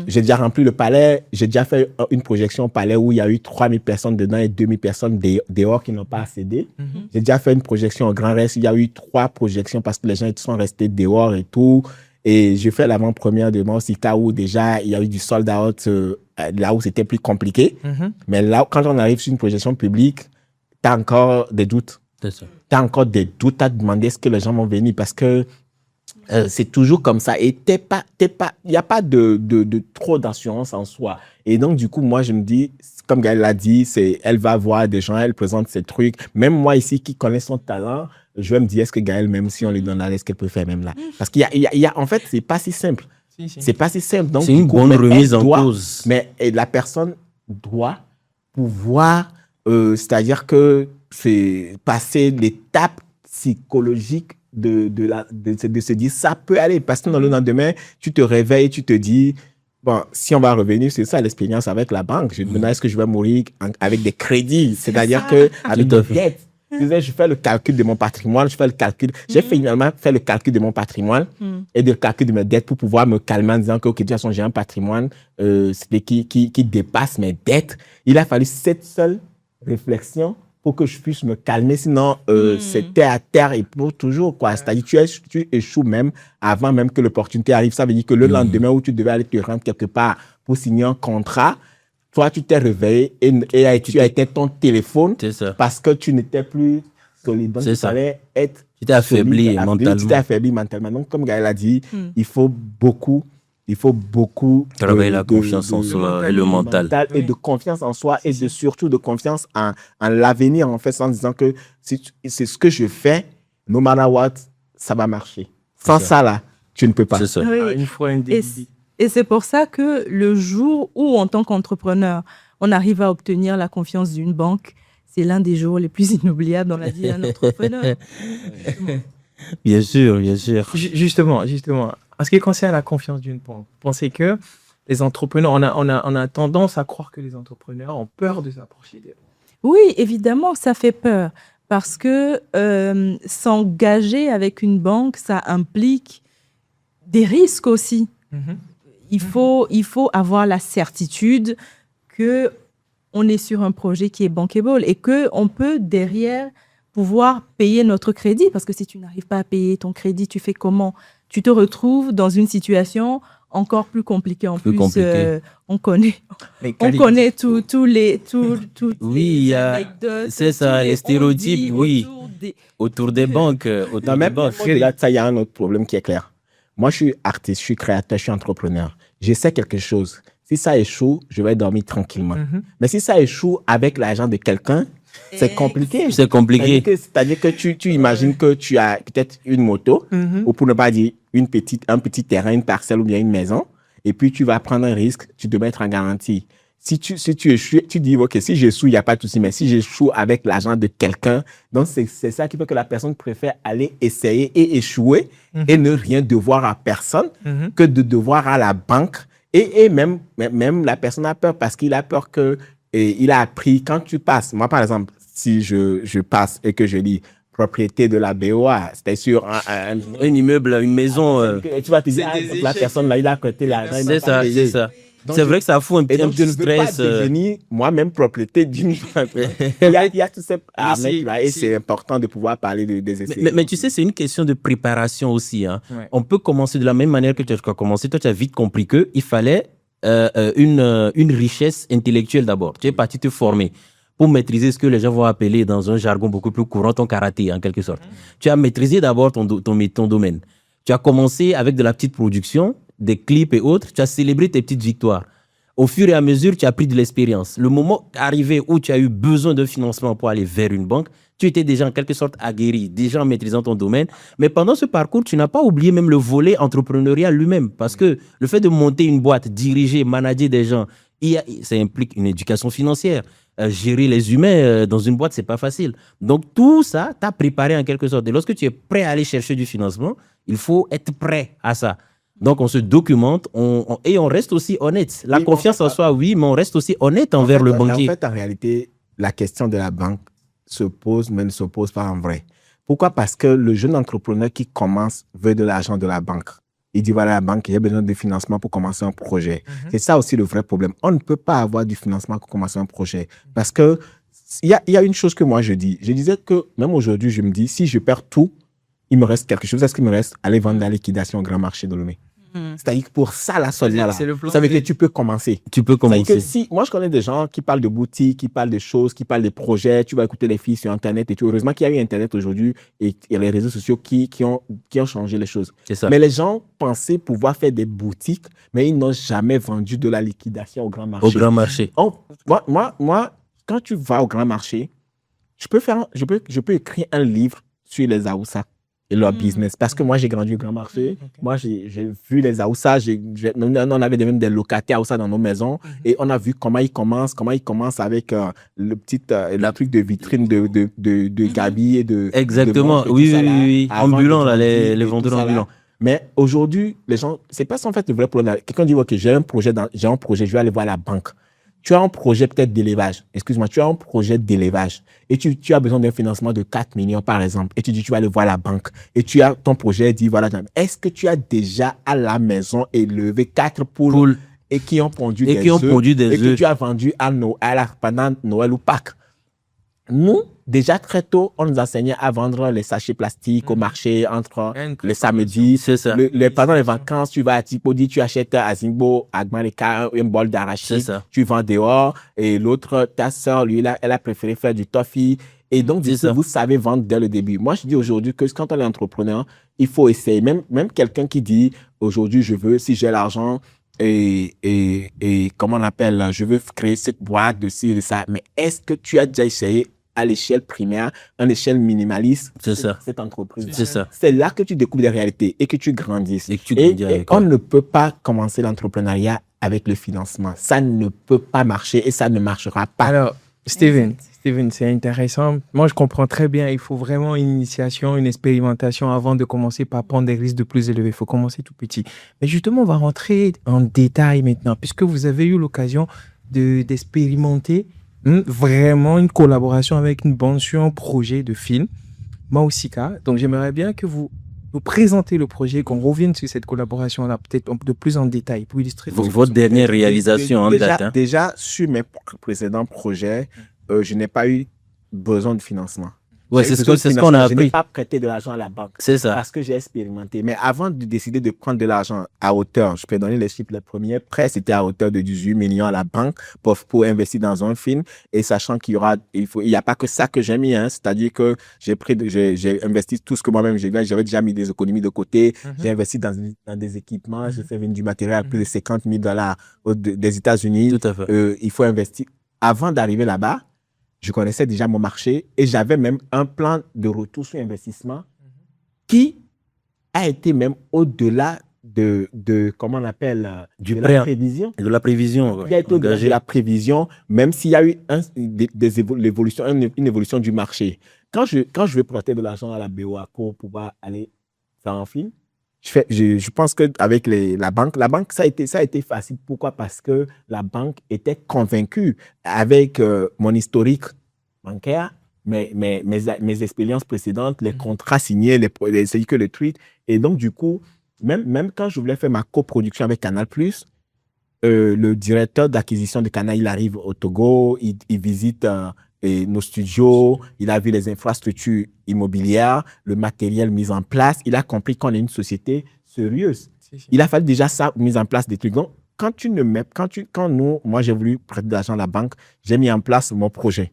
j'ai déjà rempli le palais, j'ai déjà fait une projection au palais où il y a eu 3000 personnes dedans et 2000 personnes dehors qui n'ont pas accédé. J'ai déjà fait une projection au Grand Reste, il y a eu 3 projections parce que les gens sont restés dehors et tout. Et j'ai fait l'avant-première de Mansika où déjà il y a eu du sold out, là où c'était plus compliqué. Mais là, quand on arrive sur une projection publique, tu as encore des doutes. Tu as encore des doutes à demander est-ce que les gens vont venir parce que c'est toujours comme ça. Et il n'y a pas de trop d'assurance en soi. Et donc, du coup, moi, je me dis, comme Gaëlle l'a dit, elle va voir des gens, elle présente ses trucs. Même moi ici, qui connais son talent, je vais me dire, est-ce que Gaëlle, même si on lui donne là, est-ce qu'elle peut faire même là? Parce qu'il y a en fait, c'est pas si simple. C'est pas si simple. Donc, c'est une bonne remise en cause. Mais la personne doit pouvoir, c'est-à-dire que c'est passer l'étape psychologique de se dire ça peut aller parce que dans le lendemain tu te réveilles, tu te dis bon, si on va revenir, c'est ça l'expérience avec la banque, je me demande est-ce que je vais mourir avec des crédits, c'est-à-dire que avec des dettes. Je fais le calcul de mon patrimoine, j'ai finalement fait le calcul de mon patrimoine et le calcul de mes dettes pour pouvoir me calmer en disant que, ok, de toute façon, j'ai un patrimoine qui dépasse mes dettes. Il a fallu cette seule réflexion pour que je puisse me calmer. Sinon, c'était à terre et pour toujours, quoi. C'est-à-dire, tu échoues même avant même que l'opportunité arrive. Ça veut dire que le lendemain où tu devais aller te rendre quelque part pour signer un contrat, toi, tu t'es réveillé et tu as éteint ton téléphone parce que tu n'étais plus solide. Donc, il fallait être tu t'es affaibli mentalement. Tu t'es affaibli mentalement. Donc, comme Gaël a dit, il faut beaucoup travailler la confiance en soi et le mental. Et de confiance en soi et surtout de confiance en l'avenir, en fait, en disant que c'est ce que je fais, no matter what, ça va marcher. Sans ça, là, tu ne peux pas. C'est ça. Oui. Une fois et c'est pour ça que le jour où, en tant qu'entrepreneur, on arrive à obtenir la confiance d'une banque, c'est l'un des jours les plus inoubliables dans la vie d'un entrepreneur. Bien sûr, bien sûr. Justement. En ce qui concerne la confiance d'une banque, pensez que les entrepreneurs, on a tendance à croire que les entrepreneurs ont peur de s'approcher d'eux. Oui, évidemment, ça fait peur. Parce que s'engager avec une banque, ça implique des risques aussi. Il faut avoir la certitude qu'on est sur un projet qui est bankable et qu'on peut derrière pouvoir payer notre crédit. Parce que si tu n'arrives pas à payer ton crédit, tu fais comment ? Tu te retrouves dans une situation encore plus compliquée. En plus, on connaît tous les anecdotes. C'est ça, les stéréotypes, autour des banques. Regarde, ça, il y a un autre problème qui est clair. Moi, je suis artiste, je suis créateur, je suis entrepreneur. J'essaie quelque chose. Si ça échoue, je vais dormir tranquillement. Mais si ça échoue avec l'argent de quelqu'un, c'est compliqué. C'est-à-dire que tu imagines que tu as peut-être une moto, ou pour ne pas dire un petit terrain, une parcelle ou bien une maison, et puis tu vas prendre un risque, tu dois être en garantie. Si tu échoues, tu dis, OK, si j'échoue, il n'y a pas de souci, mais si j'échoue avec l'argent de quelqu'un, donc c'est ça qui fait que la personne préfère aller essayer et échouer et ne rien devoir à personne que de devoir à la banque. Et même la personne a peur parce qu'il a peur que il a appris quand tu passes. Moi, par exemple, si je passe et que je dis propriété de la BOA, c'était sur un immeuble, une maison. Tu vas te dire, la personne là, il a côté là. C'est ça. Donc, c'est vrai que ça fout un petit stress. Je ne veux pas devenir moi-même propriété d'une. Il y a tout ça à mettre là et c'est important de pouvoir parler des essais. Mais tu sais, c'est une question de préparation aussi. Hein. Ouais. On peut commencer de la même manière que tu as commencé. Toi, tu as vite compris qu'il fallait une richesse intellectuelle d'abord. Tu es parti te former pour maîtriser ce que les gens vont appeler dans un jargon beaucoup plus courant ton karaté, en quelque sorte. Tu as maîtrisé d'abord ton domaine. Tu as commencé avec de la petite production, des clips et autres. Tu as célébré tes petites victoires. Au fur et à mesure, tu as pris de l'expérience. Le moment arrivé où tu as eu besoin de financement pour aller vers une banque, tu étais déjà en quelque sorte aguerri, déjà en maîtrisant ton domaine. Mais pendant ce parcours, tu n'as pas oublié même le volet entrepreneurial lui-même. Parce que le fait de monter une boîte, diriger, manager des gens, ça implique une éducation financière. Gérer les humains dans une boîte, c'est pas facile. Donc tout ça, t'as préparé en quelque sorte. Et lorsque tu es prêt à aller chercher du financement, il faut être prêt à ça. Donc on se documente et on reste aussi honnête. La confiance en soi, oui, mais on reste aussi honnête envers le banquier. En fait, en réalité, la question de la banque se pose, mais ne se pose pas en vrai. Pourquoi ? Parce que le jeune entrepreneur qui commence veut de l'argent de la banque. Il dit, voilà, la banque, il y a besoin de financement pour commencer un projet. C'est ça aussi le vrai problème. On ne peut pas avoir du financement pour commencer un projet. Parce que il y a une chose que moi je dis. Je disais que même aujourd'hui, je me dis, si je perds tout, il me reste quelque chose. Est-ce qu'il me reste aller vendre la liquidation au grand marché de Lomé? C'est-à-dire que pour ça, là, seulement là, ça veut dire que tu peux commencer. Moi, je connais des gens qui parlent de boutiques, qui parlent de choses, qui parlent de projets. Tu vas écouter les filles sur Internet et tout. Heureusement qu'il y a eu Internet aujourd'hui et il y a les réseaux sociaux qui ont changé les choses. Mais les gens pensaient pouvoir faire des boutiques, mais ils n'ont jamais vendu de la liquidation au grand marché. Au grand marché. Moi, quand tu vas au grand marché, je peux écrire un livre sur les Aoussa et leur business. Parce que moi, j'ai grandi au grand marché. Moi, j'ai vu les Aoussa. On avait même des locataires Aoussa dans nos maisons. Et on a vu comment ils commencent avec le truc de vitrine de Gabi et de... Exactement. Oui. Ambulants, là, les vendeurs ambulants. Mais aujourd'hui, les gens... C'est pas ça, en fait, le vrai problème. Quelqu'un dit, OK, j'ai un projet, je vais aller voir la banque. Tu as un projet peut-être d'élevage. Excuse-moi, tu as un projet d'élevage et tu as besoin d'un financement de 4 millions, par exemple. Et tu dis, tu vas aller voir la banque. Et tu as ton projet dit, voilà, est-ce que tu as déjà à la maison élevé 4 poules et qui ont pondu des œufs et que tu as vendu pendant Noël ou Pâques? nous, déjà très tôt, on nous enseignait à vendre les sachets plastiques au marché entre le samedi. C'est ça. Pendant les vacances, tu vas à Tipodi, tu achètes à Zingbo, à Gmaleka, un bol d'arachide. Tu vends dehors. Et l'autre, ta sœur, lui, elle a préféré faire du toffee. Et donc, du coup, vous savez vendre dès le début. Moi, je dis aujourd'hui que quand on est entrepreneur, il faut essayer. Même quelqu'un qui dit aujourd'hui, si j'ai l'argent, et comment on appelle, je veux créer cette boîte de ci, de ça. Mais est-ce que tu as déjà essayé à l'échelle primaire, à l'échelle minimaliste, cette entreprise? C'est ça. C'est là que tu découvres les réalités et que tu grandisses. Et on ne peut pas commencer l'entrepreneuriat avec le financement. Ça ne peut pas marcher et ça ne marchera pas. Alors, Steven, c'est intéressant. Moi, je comprends très bien. Il faut vraiment une initiation, une expérimentation avant de commencer par prendre des risques de plus élevés. Il faut commencer tout petit. Mais justement, on va rentrer en détail maintenant, puisque vous avez eu l'occasion d'expérimenter vraiment une collaboration avec une banque sur un projet de film, Mausika. Donc, j'aimerais bien que vous présentez le projet, qu'on revienne sur cette collaboration-là, peut-être de plus en détail, pour illustrer votre dernière réalisation en date. Déjà, sur mes précédents projets, je n'ai pas eu besoin de financement. Ouais, c'est ce qu'on a appris. Je n'ai pas prêté de l'argent à la banque. C'est ça. Parce que j'ai expérimenté. Mais avant de décider de prendre de l'argent à hauteur, je peux donner les chiffres. Le premier prêt, c'était à hauteur de 18 millions à la banque pour investir dans un film. Et sachant qu'il n'y a pas que ça que j'ai mis, hein. C'est-à-dire que j'ai investi tout ce que moi-même j'ai gagné. J'avais déjà mis des économies de côté. J'ai investi dans des équipements. J'ai fait venir du matériel à plus de $50 000 des États-Unis. Tout à fait. Il faut investir. Avant d'arriver là-bas, je connaissais déjà mon marché et j'avais même un plan de retour sur investissement qui a été même au-delà de comment on appelle, la prévision. De la prévision. Il a été au-delà de la prévision, même s'il y a eu une évolution du marché. Quand je vais prêter de l'argent à la BOA pour pouvoir aller faire un film, je pense qu'avec la banque, ça a été facile. Pourquoi? Parce que la banque était convaincue avec mon historique bancaire, mes expériences précédentes, les contrats signés, les tweets. Et donc, du coup, même quand je voulais faire ma coproduction avec Canal+, le directeur d'acquisition de Canal, il arrive au Togo, il visite nos studios, il a vu les infrastructures immobilières, le matériel mis en place. Il a compris qu'on est une société sérieuse. Il a fallu déjà ça, mise en place des trucs. Donc, moi, j'ai voulu prêter de l'argent à la banque, j'ai mis en place mon projet.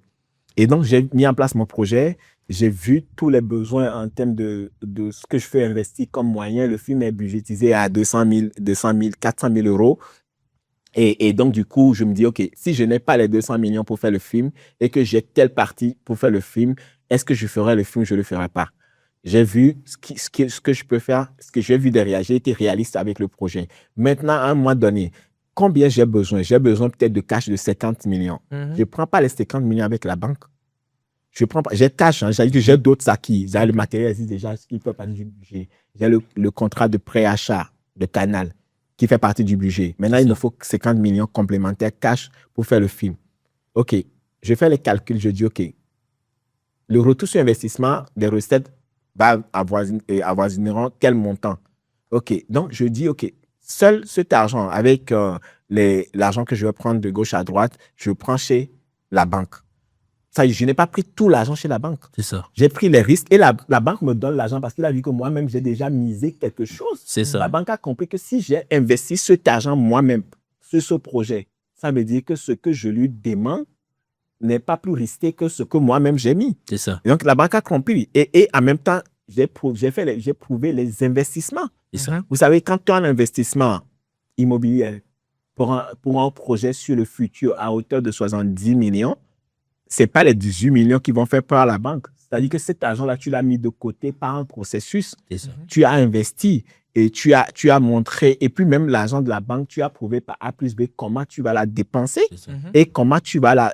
Et donc, j'ai mis en place mon projet. J'ai vu tous les besoins en termes de ce que je fais investir comme moyen. Le film est budgétisé à 200 000, 400 000 euros. Et donc, du coup, je me dis, OK, si je n'ai pas les 200 millions pour faire le film et que j'ai telle partie pour faire le film, est-ce que je ferai le film? Je ne le ferai pas. J'ai vu ce que je peux faire, ce que j'ai vu derrière. J'ai été réaliste avec le projet. Maintenant, à un moment donné, combien j'ai besoin? J'ai besoin peut-être de cash de 50 millions. Je ne prends pas les 50 millions avec la banque. J'ai cash, hein, j'ai d'autres acquis. J'ai le matériel déjà, ce qui peut partir du budget. J'ai le contrat de pré-achat de Canal qui fait partie du budget. Maintenant, il me faut 50 millions complémentaires cash pour faire le film. OK, je fais les calculs, je dis OK, le retour sur investissement des recettes va avoisineront quel montant? OK, donc je dis OK, seul cet argent avec l'argent que je vais prendre de gauche à droite, je prends chez la banque. Ça, je n'ai pas pris tout l'argent chez la banque. C'est ça. J'ai pris les risques et la banque me donne l'argent parce qu'il a vu que moi-même, j'ai déjà misé quelque chose. C'est ça. La banque a compris que si j'ai investi cet argent moi-même sur ce projet, ça veut dire que ce que je lui demande n'est pas plus risqué que ce que moi-même j'ai mis. C'est ça. Et donc, la banque a compris. Et en même temps, j'ai prouvé les investissements. C'est ça. Vous savez, quand tu as un investissement immobilier pour un projet sur le futur à hauteur de 70 millions, ce n'est pas les 18 millions qui vont faire peur à la banque. C'est-à-dire que cet argent-là, tu l'as mis de côté par un processus. C'est ça. Tu as investi et tu as montré. Et puis même l'argent de la banque, tu as prouvé par A plus B comment tu vas la dépenser et comment tu vas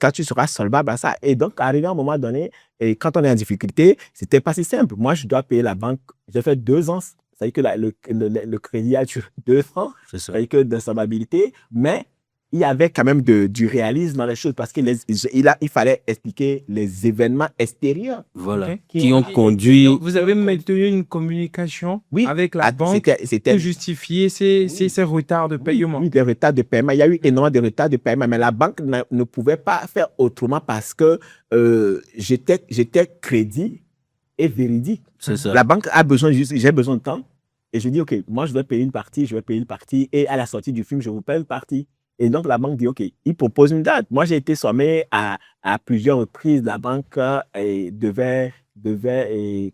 quand tu seras solvable à ça. Et donc, arrivé à un moment donné, et quand on est en difficulté, ce n'était pas si simple. Moi, je dois payer la banque. J'ai fait 2 ans. C'est-à-dire que le crédit a duré 2 ans. C'est ça. C'est-à-dire que d'insolvabilité. Mais il y avait quand même du réalisme dans les choses parce qu'il fallait expliquer les événements extérieurs. Voilà. Ok. Qui ont conduit. Donc, vous avez maintenu une communication avec la banque pour justifier ces retards de paiement. Oui, des retards de paiement. Il y a eu énormément de retards de paiement, mais la banque ne pouvait pas faire autrement parce que j'étais crédit et véridique. C'est ça. La banque a besoin j'ai besoin de temps. Et je dis, OK, moi, je vais payer une partie, et à la sortie du film, je vous paye une partie. Et donc, la banque dit, OK, il propose une date. Moi, j'ai été sommé à plusieurs reprises. La banque devait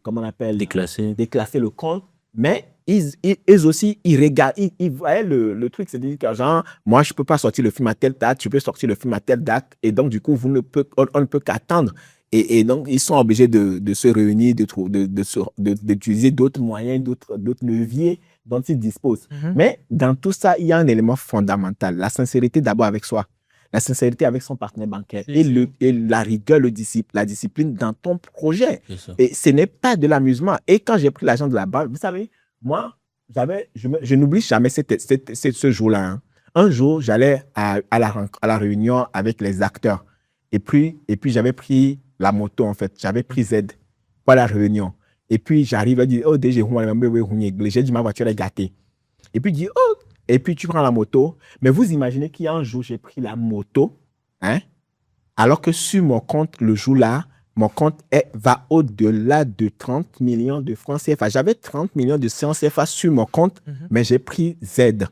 comment on appelle? Déclasser le compte. Mais ils aussi, ils voyaient le truc. C'est-à-dire que, genre, moi, je ne peux pas sortir le film à telle date, tu peux sortir le film à telle date. Et donc, du coup, on ne peut qu'attendre. Et donc, ils sont obligés de se réunir, d'utiliser d'autres moyens, d'autres leviers dont ils disposent. Mais dans tout ça, il y a un élément fondamental. La sincérité d'abord avec soi. La sincérité avec son partenaire bancaire. Et la rigueur, la discipline dans ton projet. Et ce n'est pas de l'amusement. Et quand j'ai pris l'argent de la banque, vous savez, moi, je n'oublie jamais ce jour-là. Hein. Un jour, j'allais à la réunion avec les acteurs. Et puis j'avais pris la moto, en fait. J'avais pris Z pour la réunion. Et puis, j'arrive à dire, oh, déjà, j'ai dit, ma voiture est gâtée. Et puis, il dit, oh, et puis tu prends la moto. Mais vous imaginez qu'il y a un jour, j'ai pris la moto, hein, alors que sur mon compte, le jour-là, mon compte va au-delà de 30 millions de francs CFA. J'avais 30 millions de francs CFA sur mon compte, mais j'ai pris Z.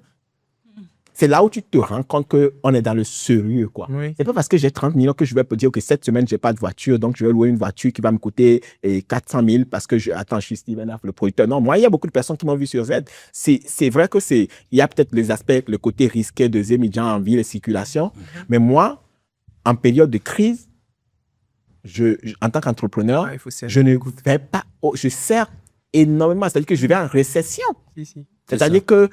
C'est là où tu te rends compte qu'on est dans le sérieux, quoi. Oui. C'est pas parce que j'ai 30 millions que je vais dire que cette semaine, j'ai pas de voiture, donc je vais louer une voiture qui va me coûter 400 000 parce que je suis Steven Aff, le producteur. Non, moi, il y a beaucoup de personnes qui m'ont vu sur Z. C'est vrai que il y a peut-être les aspects, le côté risqué de étudiants en ville et circulation, mais moi, en période de crise, en tant qu'entrepreneur, je ne fais pas, je sers énormément. C'est-à-dire que je vais en récession. C'est-à-dire que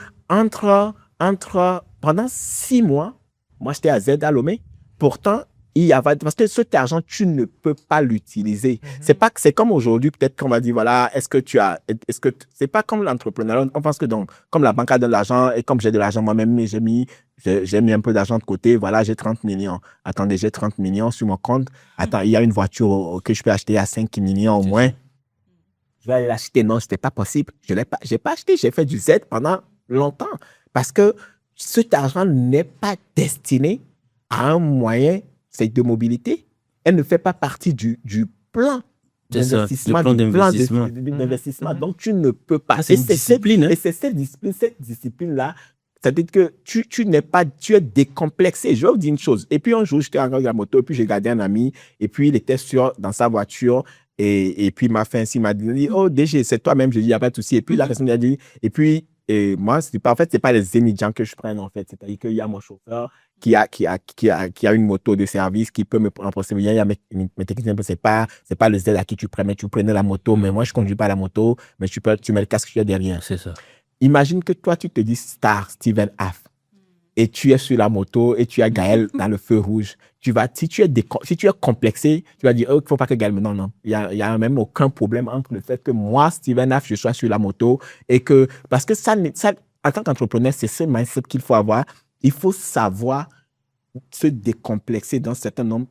pendant 6 mois, moi, j'étais à Z à Lomé. Pourtant, parce que cet argent, tu ne peux pas l'utiliser. C'est comme aujourd'hui, peut-être qu'on va dire, voilà, c'est pas comme l'entrepreneuriat. On pense que comme la banque a de l'argent et comme j'ai de l'argent moi-même, j'ai mis un peu d'argent de côté. Voilà, j'ai 30 millions. Attendez, j'ai 30 millions sur mon compte. Attends, il y a une voiture que je peux acheter à 5 millions au moins. Je vais aller l'acheter. Non, c'était pas possible. J'ai pas acheté. J'ai fait du Z pendant longtemps. Parce que cet argent n'est pas destiné à un moyen de mobilité. Elle ne fait pas partie du plan d'investissement. D'investissement. Donc, tu ne peux pas. C'est une discipline. Et c'est cette discipline-là. C'est-à-dire que tu es décomplexé. Je vais vous dire une chose. Et puis, un jour, j'étais encore dans la moto, et puis j'ai gardé un ami, et puis il était dans sa voiture, et puis il m'a fait ainsi, il m'a dit, oh, DG, c'est toi-même. Je dis, il n'y a pas de souci. Et puis, la personne m'a dit, et puis, et moi, c'est pas les étudiants que je prenne, en fait. C'est-à-dire qu'il y a mon chauffeur qui a une moto de service qui peut me remplacer. Il y a mes techniciens, c'est pas le Z à qui tu prends, mais tu prenais la moto, mais moi, je conduis pas la moto, mais tu mets le casque, tu es derrière. C'est ça. Imagine que toi, tu te dis star, Steven Aff, et tu es sur la moto, et tu as Gaël dans le feu rouge. Si tu es complexé, tu vas dire, oh, il ne faut pas que Gaël... Non. Il y a même aucun problème entre le fait que moi, Steven Aff, je sois sur la moto, et que... Parce que ça en tant qu'entrepreneur, c'est ce mindset qu'il faut avoir. Il faut savoir se décomplexer dans un certain nombre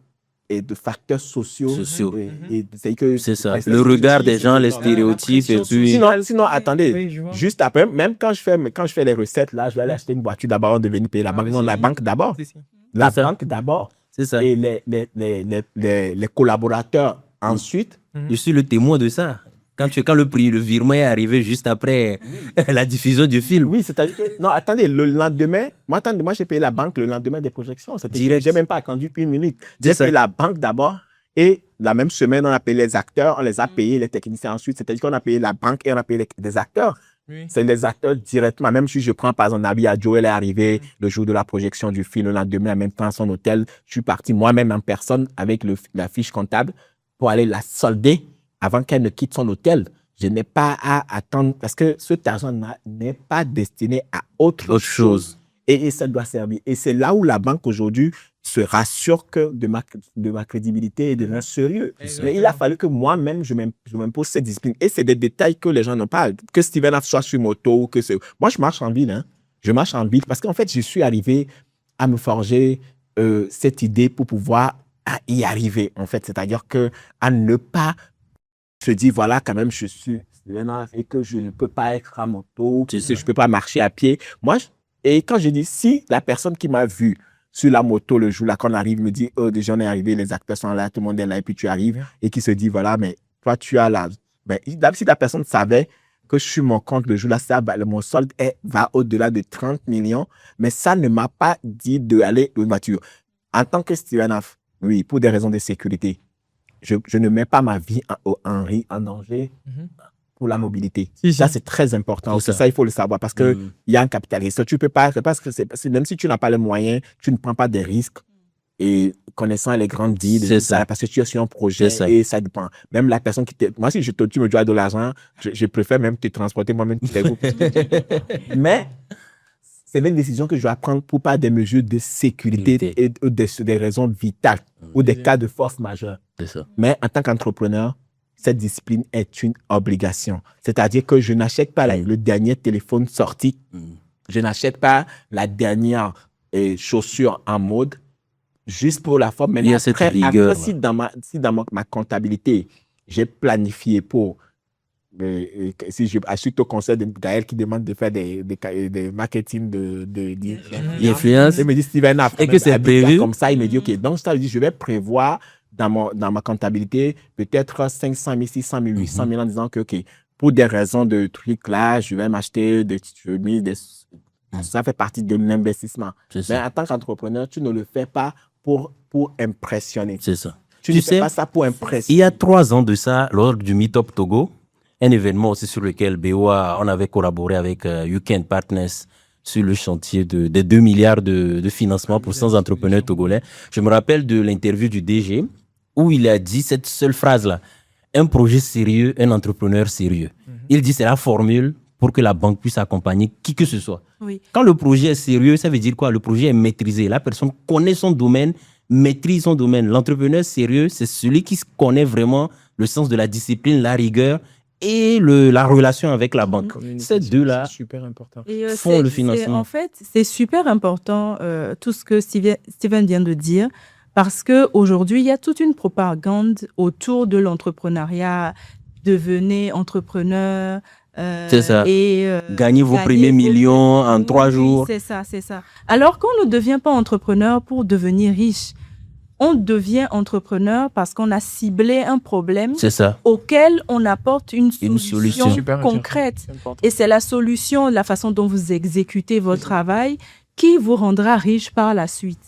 de facteurs sociaux. C'est ça. Le regard des gens, les stéréotypes. Et puis... Sinon, attendez, juste après, même quand je fais les recettes, là, je vais aller acheter une voiture d'abord, de venir payer la banque. Non, la banque d'abord. La banque d'abord. C'est ça. Et les collaborateurs ensuite. Je suis le témoin de ça. Quand le virement est arrivé juste après la diffusion du film. Oui, c'est-à-dire que... Non, attendez, le lendemain... Moi, j'ai payé la banque le lendemain des projections. Direct. J'ai même pas attendu une minute. J'ai payé la banque d'abord et la même semaine, on a payé les acteurs, on les a payés, les techniciens ensuite. C'est-à-dire qu'on a payé la banque et on a payé les acteurs. Oui. C'est les acteurs directement. Même si je prends par exemple Nabi Adjo, elle est arrivée le jour de la projection du film, le lendemain, en même temps à son hôtel. Je suis parti moi-même en personne avec la fiche comptable pour aller la solder avant qu'elle ne quitte son hôtel. Je n'ai pas à attendre parce que cet argent n'est pas destiné à autre chose. Et ça doit servir. Et c'est là où la banque aujourd'hui se rassure que de ma crédibilité et de mon sérieux. Mais il a fallu que moi-même, je m'impose cette discipline. Et c'est des détails que les gens n'ont pas. Que Steven Aff soit sur moto, moi, je marche en ville. Hein. Je marche en ville parce qu'en fait, je suis arrivé à me forger cette idée pour pouvoir y arriver, en fait. C'est-à-dire à ne pas se dire, voilà, quand même, je suis et que je ne peux pas être à moto, que je ne peux pas marcher à pied. Et quand je dis, si la personne qui m'a vu sur la moto le jour là, quand on arrive, me dit, oh, déjà on est arrivé, les acteurs sont là, tout le monde est là, et puis tu arrives, et qui se dit, voilà, mais toi, tu as là. Ben, si la personne savait que je suis mon compte le jour là, mon solde va au-delà de 30 millions, mais ça ne m'a pas dit d'aller une voiture. En tant que Steven Af, oui, pour des raisons de sécurité, je ne mets pas ma vie en danger pour la mobilité. Ça, c'est très important. Ça, il faut le savoir parce qu'il y a un capital risque. Tu peux pas, parce que même si tu n'as pas les moyens, tu ne prends pas des risques. Et connaissant les grandes villes, parce que tu es sur un projet et ça dépend. Même la personne moi, si tu me dois de l'argent, je préfère même te transporter moi-même. Mais c'est une décision que je dois prendre pour pas des mesures de sécurité et des raisons vitales ou des cas de force majeure. Mais en tant qu'entrepreneur, cette discipline est une obligation. C'est-à-dire que je n'achète pas le dernier téléphone sorti. Je n'achète pas la dernière chaussure en mode juste pour la forme. Mais après, si dans ma comptabilité, j'ai planifié pour... si je suis au conseil de Gaël qui demande de faire des marketing d'influence, il me dit Steven et que c'est prévu comme ça, il me dit ok, donc ça veut dire je vais prévoir dans ma comptabilité peut-être 500 000, 600 000, 800 000 en disant que ok, pour des raisons de trucs là, je vais m'acheter des chemises, ça fait partie de l'investissement. Mais en tant qu'entrepreneur, tu ne le fais pas pour impressionner. C'est ça. Tu ne fais pas ça pour impressionner. Il y a 3 ans de ça, lors du Meetup Togo, un événement aussi sur lequel BOA, on avait collaboré avec YouCan Partners sur le chantier des 2 milliards de financement pour 100 entrepreneurs togolais. Je me rappelle de l'interview du DG où il a dit cette seule phrase-là. Un projet sérieux, un entrepreneur sérieux. Il dit c'est la formule pour que la banque puisse accompagner qui que ce soit. Oui. Quand le projet est sérieux, ça veut dire quoi? Le projet est maîtrisé. La personne connaît son domaine, maîtrise son domaine. L'entrepreneur sérieux, c'est celui qui connaît vraiment le sens de la discipline, la rigueur et la relation avec la banque. Ces deux-là font le financement. En fait, c'est super important tout ce que Steven vient de dire, parce qu'aujourd'hui, il y a toute une propagande autour de l'entrepreneuriat. Devenez entrepreneur. C'est ça. Gagnez vos premiers millions en 3 jours. C'est ça. Alors qu'on ne devient pas entrepreneur pour devenir riche. On devient entrepreneur parce qu'on a ciblé un problème auquel on apporte une solution concrète. Et c'est la solution, la façon dont vous exécutez votre travail qui vous rendra riche par la suite.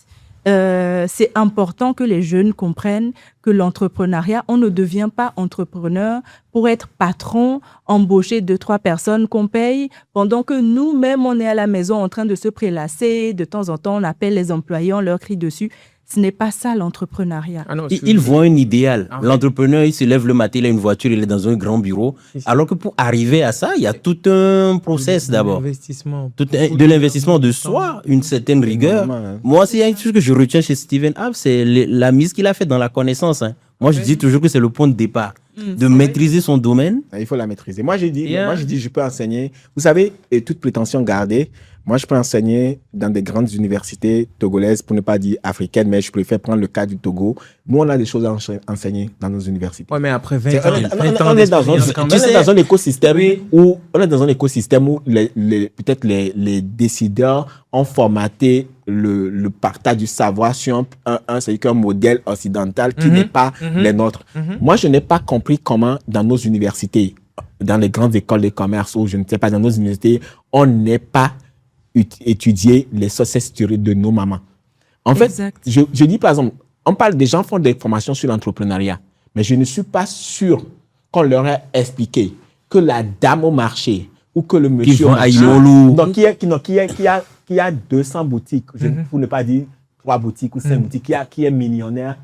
C'est important que les jeunes comprennent que l'entrepreneuriat, on ne devient pas entrepreneur pour être patron, embaucher 2-3 personnes qu'on paye, pendant que nous-mêmes, on est à la maison en train de se prélasser. De temps en temps, on appelle les employés, on leur crie dessus. Ce n'est pas ça l'entrepreneuriat. Ils voient un idéal. L'entrepreneur, il se lève le matin, il a une voiture, il est dans un grand bureau. Alors que pour arriver à ça, il y a tout un process d'abord. De l'investissement de soi, une certaine rigueur. Moi, s'il y a une chose que je retiens chez Steven Af, c'est la mise qu'il a faite dans la connaissance. Moi, je dis toujours que c'est le point de départ. De maîtriser son domaine. Il faut la maîtriser. Moi, j'ai dit, je peux enseigner. Vous savez, et toute prétention gardée, moi, je peux enseigner dans des grandes universités togolaises, pour ne pas dire africaines, mais je préfère prendre le cas du Togo. Nous, on a des choses à enseigner dans nos universités. Ouais, mais après 20 ans, on est dans un écosystème où peut-être les décideurs ont formaté le partage du savoir sur c'est un modèle occidental qui n'est pas les nôtres. Moi, je n'ai pas compris comment dans nos universités, dans les grandes écoles de commerce ou je ne sais pas, dans nos universités, on n'est pas étudier les success stories de nos mamans. En fait, je dis par exemple, des gens font des formations sur l'entrepreneuriat, mais je ne suis pas sûr qu'on leur ait expliqué que la dame au marché ou que le monsieur qui a 200 boutiques, pour ne pas dire 3 boutiques ou 5 boutiques, qui est millionnaire,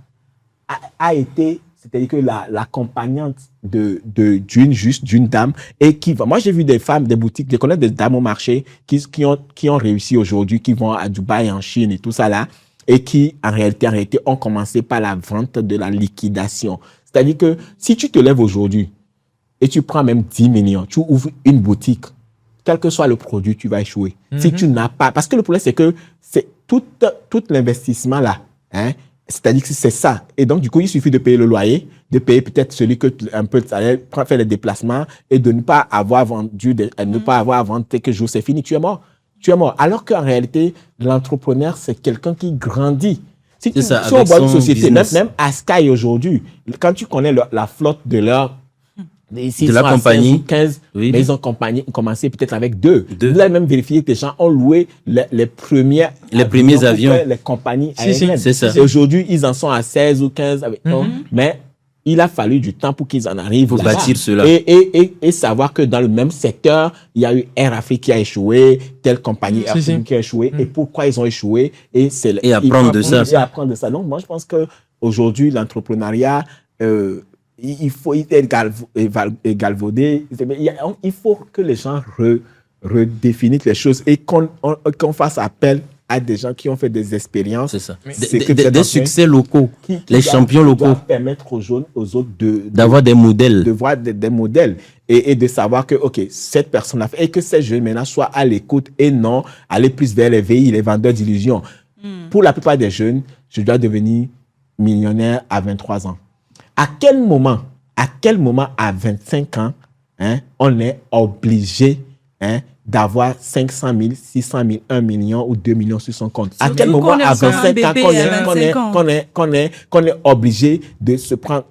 a été, c'est-à-dire que l'accompagnante d'une dame et qui va. Moi, j'ai vu des femmes, des boutiques, je connais des dames au marché qui ont réussi aujourd'hui, qui vont à Dubaï, en Chine et tout ça là, et qui, en réalité, ont commencé par la vente de la liquidation. C'est-à-dire que si tu te lèves aujourd'hui et tu prends même 10 millions, tu ouvres une boutique, quel que soit le produit, tu vas échouer. Si tu n'as pas, parce que le problème, c'est que tout l'investissement là, hein, c'est-à-dire que c'est ça. Et donc, du coup, il suffit de payer le loyer, de payer peut-être celui que un peu faire les déplacements et de ne pas avoir vendu, ne pas avoir vendu quelques jours, c'est fini, tu es mort. Tu es mort. Alors qu'en réalité, l'entrepreneur, c'est quelqu'un qui grandit. Si on voit une société, même à Sky aujourd'hui, quand tu connais la flotte de leur de la compagnie, 15, oui. Mais ils ont commencé peut-être avec 2. Vous avez même vérifié que les gens ont loué les premiers avions. Les compagnies aériennes. C'est ça. Et aujourd'hui, ils en sont à 16 ou 15. Mais il a fallu du temps pour qu'ils en arrivent pour bâtir cela. Et savoir que dans le même secteur, il y a eu Air Afrique qui a échoué, telle compagnie Air Afrique qui a échoué, et pourquoi ils ont échoué. Et apprendre de ça. Et apprendre de ça. Donc, moi, je pense qu'aujourd'hui, l'entrepreneuriat, il faut être galvaudé. Il faut que les gens redéfinissent les choses et qu'on fasse appel à des gens qui ont fait des expériences. C'est ça. Des succès locaux, les champions locaux. Permettre aux autres d'avoir des modèles. De voir des modèles et de savoir que, OK, cette personne a fait, et que ces jeunes maintenant soient à l'écoute et non aller plus vers les VI, les vendeurs d'illusions. Pour la plupart des jeunes, je dois devenir millionnaire à 23 ans. À quel moment à 25 ans, hein, on est obligé, hein, d'avoir 500 000, 600 000, 1 million ou 2 millions sur son compte? À quel moment à 25 ans qu'on est obligé de se prendre?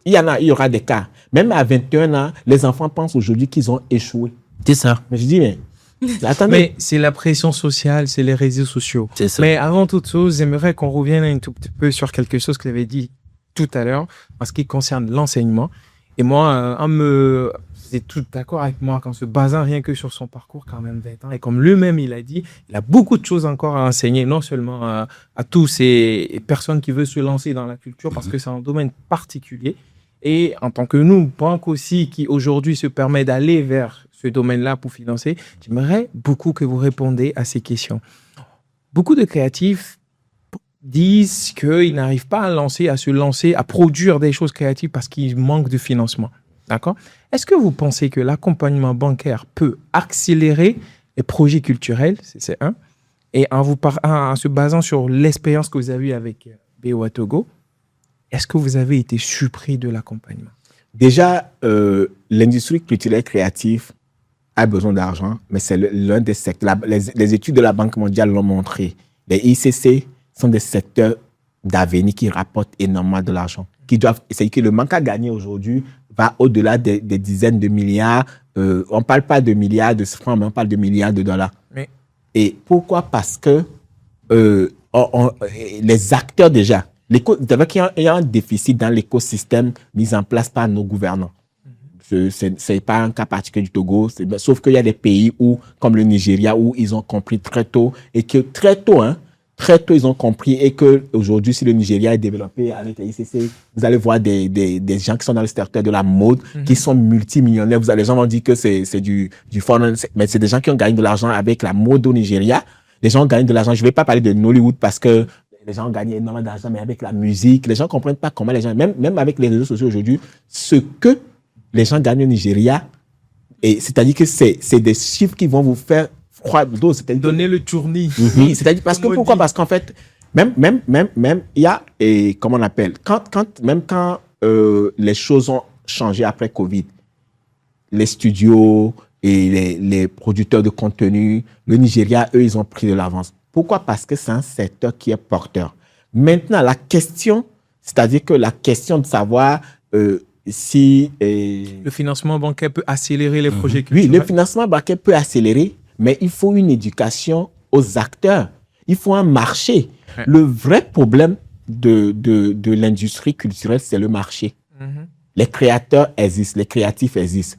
Il y aura des cas. Même à 21 ans, les enfants pensent aujourd'hui qu'ils ont échoué. C'est ça. Mais je dis, mais attendez. Mais c'est la pression sociale, c'est les réseaux sociaux. C'est ça. Mais avant toute chose, j'aimerais qu'on revienne un tout petit peu sur quelque chose que vous avez dit tout à l'heure, en ce qui concerne l'enseignement. Et moi, vous êtes tout d'accord avec moi, qu'en se basant rien que sur son parcours, quand même 20 ans, et comme lui-même il a dit, il a beaucoup de choses encore à enseigner, non seulement à tous ces personnes qui veulent se lancer dans la culture, parce que c'est un domaine particulier, et en tant que nous, banque aussi, qui aujourd'hui se permet d'aller vers ce domaine-là pour financer, j'aimerais beaucoup que vous répondiez à ces questions. Beaucoup de créatifs disent qu'ils n'arrivent pas à se lancer, à produire des choses créatives parce qu'ils manquent de financement. D'accord? Est-ce que vous pensez que l'accompagnement bancaire peut accélérer les projets culturels? C'est un. Et en se basant sur l'expérience que vous avez eue avec BOA Togo, est-ce que vous avez été surpris de l'accompagnement? Déjà, l'industrie culturelle créative a besoin d'argent, mais c'est l'un des secteurs. Les études de la Banque mondiale l'ont montré. Les ICC sont des secteurs d'avenir qui rapportent énormément de l'argent. C'est-à-dire que le manque à gagner aujourd'hui va au-delà des dizaines de milliards. On ne parle pas de milliards de francs, mais on parle de milliards de dollars. Mais... Et pourquoi? Parce que les acteurs déjà, il y a un déficit dans l'écosystème mis en place par nos gouvernants. Ce n'est pas un cas particulier du Togo, sauf qu'il y a des pays comme le Nigeria, où ils ont compris très tôt, et que très tôt, ils ont compris, et qu'aujourd'hui, si le Nigeria est développé avec les ICC, vous allez voir des gens qui sont dans le secteur de la mode, qui sont multimillionnaires. Les gens vont dire que c'est du foreign, mais c'est des gens qui ont gagné de l'argent avec la mode au Nigeria. Les gens ont gagné de l'argent. Je ne vais pas parler de Nollywood parce que les gens ont gagné énormément d'argent, mais avec la musique, les gens ne comprennent pas comment les gens, même avec les réseaux sociaux aujourd'hui, ce que les gens gagnent au Nigeria, c'est-à-dire que c'est des chiffres qui vont vous faire froid d'eau. Donner le tournis. Oui, c'est-à-dire parce que pourquoi? Parce qu'en fait, même, il y a, comment on appelle, quand les choses ont changé après Covid, les studios et les producteurs de contenu, le Nigeria, eux, ils ont pris de l'avance. Pourquoi? Parce que c'est un secteur qui est porteur. Maintenant, la question, c'est-à-dire que la question de savoir si... le financement bancaire peut accélérer les projets culturels. Oui, le financement bancaire peut accélérer, mais il faut une éducation aux acteurs. Il faut un marché. Ouais. Le vrai problème de l'industrie culturelle, c'est le marché. Les créateurs existent, les créatifs existent.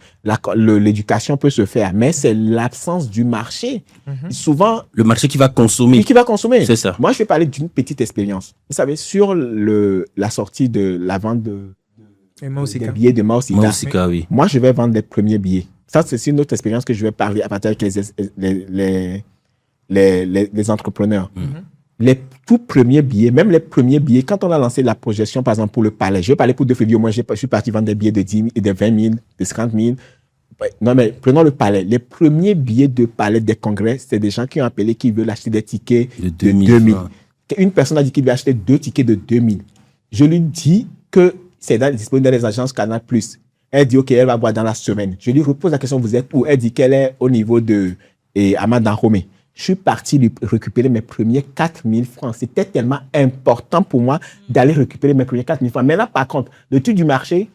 L'éducation peut se faire, mais c'est l'absence du marché. Souvent, le marché qui va consommer. Qui va consommer. C'est ça. Moi, je vais parler d'une petite expérience. Vous savez, sur la sortie de la vente des billets de Mao Sika, oui. Moi, je vais vendre les premiers billets. Ça, c'est une autre expérience que je vais parler à partir avec les entrepreneurs. Les tout premiers billets, même les premiers billets, quand on a lancé la projection, par exemple, pour le Palais, je vais parler pour 2 février, moi, je suis parti vendre des billets de 10 000, de 20 000, de 50 000 Non, mais prenons le palais. Les premiers billets de palais des congrès, c'est des gens qui ont appelé qui veulent acheter des tickets de 2000. Une personne a dit qu'il veut acheter 2 tickets de 2000. Je lui dis que c'est disponible dans les agences Canal+. Elle dit, OK, elle va voir dans la semaine. Je lui repose la question, vous êtes où? Elle dit qu'elle est au niveau de Amadan Romé. Je suis parti lui récupérer mes premiers 4000 francs. C'était tellement important pour moi d'aller récupérer mes premiers 4000 francs. Mais là, par contre, le truc du marché,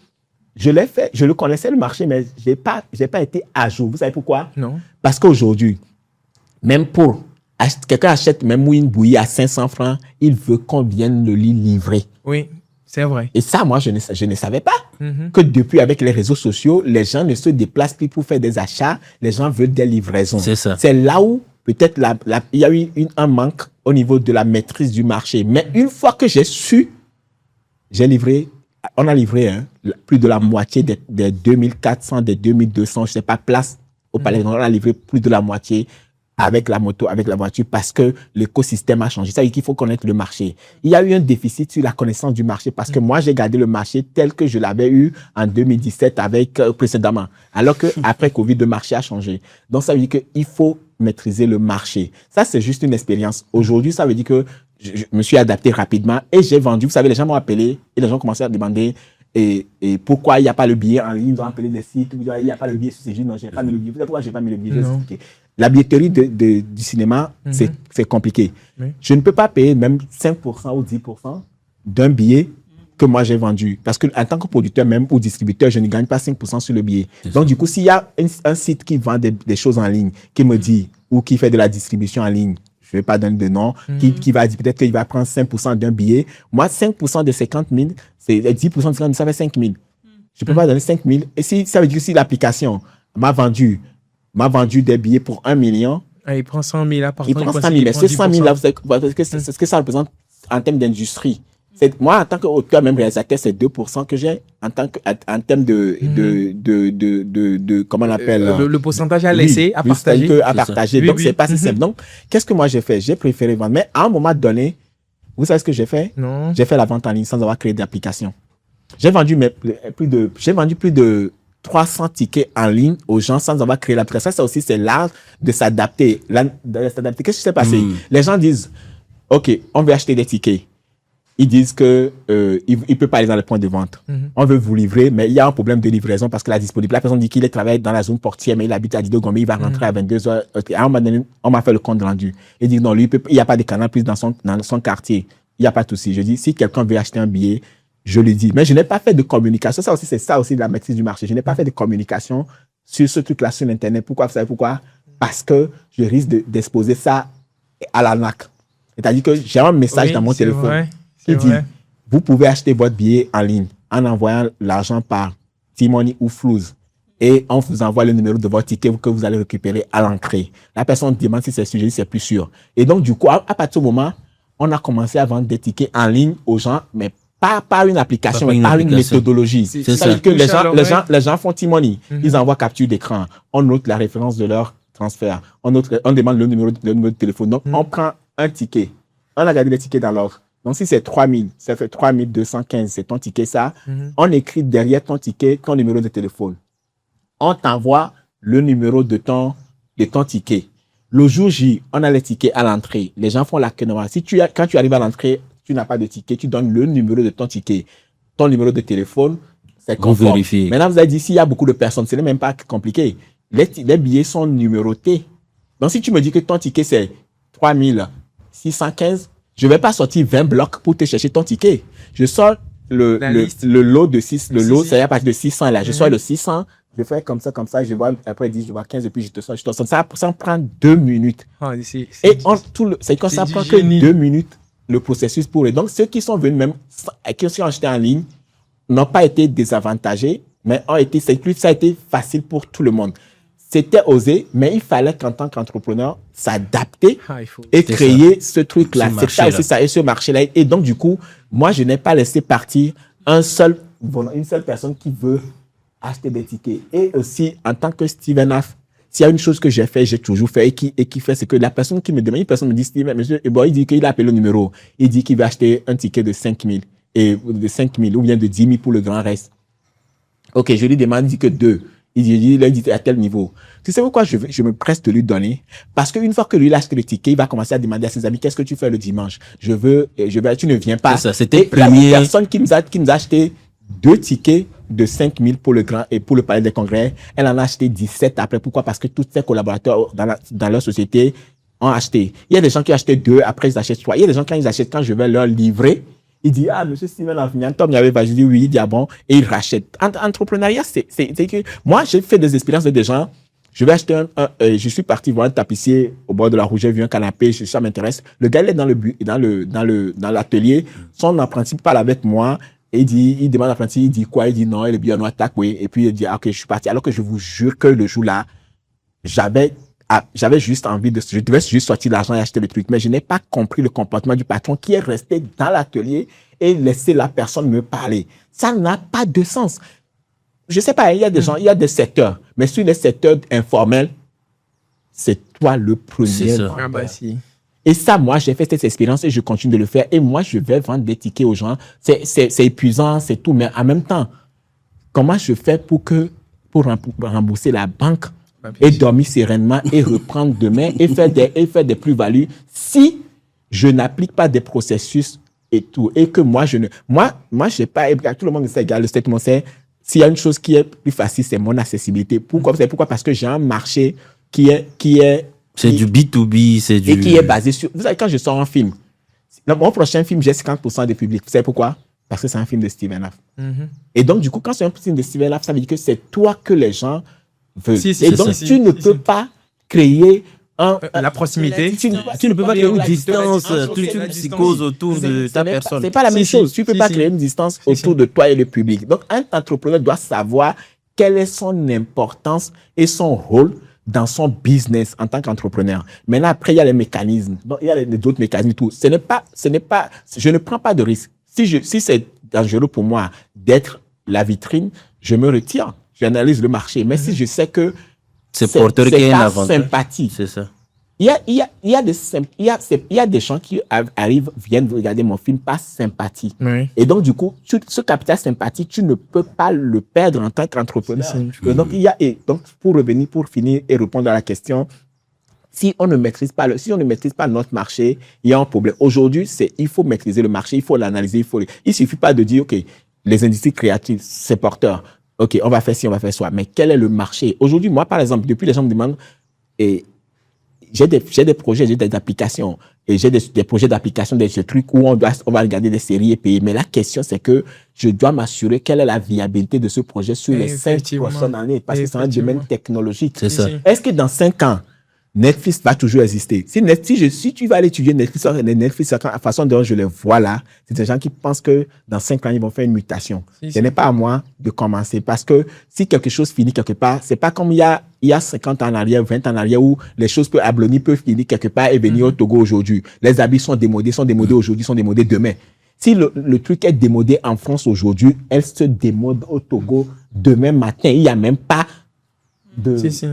je l'ai fait. Je le connaissais, le marché, mais je n'ai pas été à jour. Vous savez pourquoi? Non. Parce qu'aujourd'hui, même pour quelqu'un achète même une bouillie à 500 francs, il veut qu'on vienne le livrer. Oui, c'est vrai. Et ça, moi, je ne savais pas que depuis, avec les réseaux sociaux, les gens ne se déplacent plus pour faire des achats. Les gens veulent des livraisons. C'est ça. C'est là où peut-être il y a eu un manque au niveau de la maîtrise du marché. Mais une fois que j'ai su, on a livré plus de la moitié des 2400, des 2200, je ne sais pas, places au palais. On a livré plus de la moitié avec la moto, avec la voiture, parce que l'écosystème a changé. Ça veut dire qu'il faut connaître le marché. Il y a eu un déficit sur la connaissance du marché parce que moi, j'ai gardé le marché tel que je l'avais eu en 2017 précédemment. Alors qu'après Covid, le marché a changé. Donc, ça veut dire qu'il faut maîtriser le marché. Ça, c'est juste une expérience. Aujourd'hui, ça veut dire que je me suis adapté rapidement et j'ai vendu. Vous savez, les gens m'ont appelé et les gens commençaient à demander et pourquoi il n'y a pas le billet en ligne. Ils ont appelé des sites où il n'y a pas le billet sur ces jeux. Non, je n'ai pas mis le billet. Vous savez pourquoi je n'ai pas mis le billet? La billetterie du cinéma, c'est compliqué. Oui. Je ne peux pas payer même 5% ou 10% d'un billet que moi j'ai vendu. Parce qu'en tant que producteur même ou distributeur, je ne gagne pas 5% sur le billet. Donc du coup, s'il y a un site qui vend des choses en ligne, qui me dit, ou qui fait de la distribution en ligne, je ne vais pas donner de nom, qui va dire peut-être qu'il va prendre 5% d'un billet. Moi, 5% de 50 000, c'est 10% de 50 000, ça fait 5 000. Je ne peux pas donner 5 000. Et si ça veut dire que si l'application m'a vendu des billets pour 1 million. Il prend 100 000 là, par contre. Il prend 100 000. Mais ce 100 000 là, c'est ce que ça représente en termes d'industrie. Moi, en tant qu'auteur, même réalisateur, c'est 2% que j'ai en termes de comment on appelle le pourcentage à laisser, à partager. À partager. Donc, c'est pas si simple. Donc, qu'est-ce que moi j'ai fait? J'ai préféré vendre. Mais à un moment donné, vous savez ce que j'ai fait? Non. J'ai fait la vente en ligne sans avoir créé d'application. J'ai vendu plus de 300 tickets en ligne aux gens sans avoir créé l'application. Ça aussi, c'est l'art de s'adapter. Qu'est-ce qui s'est passé? Les gens disent, OK, on veut acheter des tickets. Ils disent que il peut pas aller dans le point de vente. On veut vous livrer, mais il y a un problème de livraison parce que la personne dit qu'il travaille dans la zone portière, mais il habite à Dido-Gombe, il va rentrer à 22h. À un moment donné, on m'a fait le compte rendu. Il dit non, lui, il n'y a pas de Canal+ dans son quartier. Il n'y a pas de souci. Je dis, si quelqu'un veut acheter un billet, je le dis. Mais je n'ai pas fait de communication. C'est ça aussi la maîtrise du marché. Je n'ai pas fait de communication sur ce truc-là sur Internet. Pourquoi? Vous savez pourquoi? Parce que je risque d'exposer ça à l'arnaque. C'est-à-dire que j'ai un message dans mon téléphone qui dit, vous pouvez acheter votre billet en ligne en envoyant l'argent par T-Money ou Flouze. Et on vous envoie le numéro de votre ticket que vous allez récupérer à l'entrée. La personne demande si c'est sûr, je dis c'est plus sûr. Et donc, du coup, à partir du moment, on a commencé à vendre des tickets en ligne aux gens, mais pas par une application, mais par une méthodologie. C'est-à-dire que les gens font T-Money. Ils envoient capture d'écran. On note la référence de leur transfert. On demande le numéro de téléphone. Donc, on prend un ticket. On a gardé les tickets dans l'ordre. Donc, si c'est 3000, ça fait 3215, c'est ton ticket, ça. On écrit derrière ton ticket ton numéro de téléphone. On t'envoie le numéro de ton ticket. Le jour J, on a les tickets à l'entrée. Les gens font la queue noire. Quand tu arrives à l'entrée, tu n'as pas de ticket, tu donnes le numéro de ton ticket. Ton numéro de téléphone, c'est conforme. Maintenant, vous avez dit, s'il y a beaucoup de personnes, ce n'est même pas compliqué. Les billets sont numérotés. Donc, si tu me dis que ton ticket, c'est 3615, je ne vais pas sortir 20 blocs pour te chercher ton ticket. Je sors le lot de 6, le lot, c'est à partir de 600 là. Je sors le 600, je fais comme ça, je vois après 10, je vois 15, et puis je te sors. Ça prend 2 minutes. Et c'est comme ça prend que 2 minutes. Le processus pour eux. Donc, ceux qui sont venus même, qui ont acheté en ligne, n'ont pas été désavantagés, mais ça a été facile pour tout le monde. C'était osé, mais il fallait qu'en tant qu'entrepreneur, s'adapter et créer ce truc-là. C'est ça aussi, ça, et ce marché-là. Et donc, du coup, moi, je n'ai pas laissé partir une seule personne qui veut acheter des tickets. Et aussi, en tant que Steven Aff, s'il y a une chose que j'ai toujours fait et qui fait, c'est que la personne qui me demande, une personne me dit, Steven, monsieur, et bon, il dit qu'il a appelé le numéro. Il dit qu'il va acheter un ticket de 5 000 ou bien de 10 000 pour le grand reste. OK, je lui demande, il dit que 2. Il a dit à tel niveau. Tu sais pourquoi je me presse de lui donner? Parce qu'une fois que lui il a acheté le ticket, il va commencer à demander à ses amis, qu'est-ce que tu fais le dimanche? Tu ne viens pas. Ça, c'était il y a une personne qui nous a acheté 2 tickets de 5 000 pour le grand et pour le palais des congrès. Elle en a acheté 17 après. Pourquoi? Parce que tous ses collaborateurs dans leur société ont acheté. Il y a des gens qui achètent 2, après ils achètent 3. Il y a des gens quand je vais leur livrer, il dit, monsieur Steven Tom, il avait pas. Je dis oui, il dit bon, et il rachète. Entrepreneuriat, c'est que moi, j'ai fait des expériences de des gens. Je vais acheter je suis parti voir un tapissier au bord de la route, j'ai vu un canapé, ça m'intéresse. Le gars, il est dans l'atelier, son apprenti parle avec moi, et il demande à l'apprenti, il dit quoi? Il dit non, il est bien, on attaque, oui. Et puis il dit, ok, je suis parti. Alors que je vous jure que le jour-là, j'avais juste envie je devais juste sortir l'argent et acheter le truc, mais je n'ai pas compris le comportement du patron qui est resté dans l'atelier et laissé la personne me parler. Ça n'a pas de sens. Je sais pas, il y a des gens, il y a des secteurs, mais sur les secteurs informels, c'est toi le premier. C'est ça. Ah bah si. Et ça, moi, j'ai fait cette expérience et je continue de le faire. Et moi, je vais vendre des tickets aux gens. C'est épuisant, c'est tout, mais en même temps, comment je fais pour rembourser la banque et dormir sereinement et reprendre demain et faire des plus-values si je n'applique pas des processus et tout. Et que moi, je sais pas, tout le monde sait, le statement, c'est, s'il y a une chose qui est plus facile, c'est mon accessibilité. Pourquoi? Parce que j'ai un marché qui est c'est du B2B, et qui est basé sur... Vous savez, quand je sors un film, mon prochain film, j'ai 50% de public. Vous savez pourquoi? Parce que c'est un film de Steven Laff. Et donc, du coup, quand c'est un film de Steven Laff, ça veut dire que c'est toi que les gens veulent. Et donc, tu ne peux pas créer la proximité. Tu ne peux pas créer une distance, toute une psychose autour de ta personne. C'est pas la même chose. Tu ne peux pas créer une distance autour de toi et le public. Donc, un entrepreneur doit savoir quelle est son importance et son rôle dans son business en tant qu'entrepreneur. Maintenant, après, il y a les mécanismes. Donc, il y a d'autres mécanismes et tout. Je ne prends pas de risque. Si c'est dangereux pour moi d'être la vitrine, je me retire. J'analyse le marché. Mais si je sais que c'est porteur qui a un avantage. Sympathie. C'est ça. Il y a des gens qui viennent regarder mon film par sympathie. Oui. Et donc, du coup, ce capital sympathie, tu ne peux pas le perdre en tant qu'entrepreneur. Donc, pour finir et répondre à la question, si on ne maîtrise pas notre marché, il y a un problème. Aujourd'hui, il faut maîtriser le marché, il faut l'analyser, il suffit pas de dire, OK, les industries créatives, c'est porteur. OK, on va faire ci, on va faire ça. Mais quel est le marché? Aujourd'hui, moi, par exemple, depuis les gens me demandent, j'ai des projets, j'ai des applications, et j'ai des projets d'application, des trucs où on va regarder des séries et payer. Mais la question, c'est que je dois m'assurer quelle est la viabilité de ce projet sur les 5 prochaines années, parce que c'est un domaine technologique. C'est ça. Est-ce que dans 5 ans, Netflix va toujours exister? Si tu vas aller étudier Netflix, la façon dont je les vois là, c'est des gens qui pensent que dans 5 ans, ils vont faire une mutation. Ce n'est pas à moi de commencer, parce que si quelque chose finit quelque part, c'est pas comme il y a 50 ans en arrière, 20 ans en arrière, où les choses peuvent finir quelque part et venir au Togo aujourd'hui. Les habits sont démodés aujourd'hui, sont démodés demain. Si le truc est démodé en France aujourd'hui, elle se démode au Togo demain matin. Il n'y a même pas il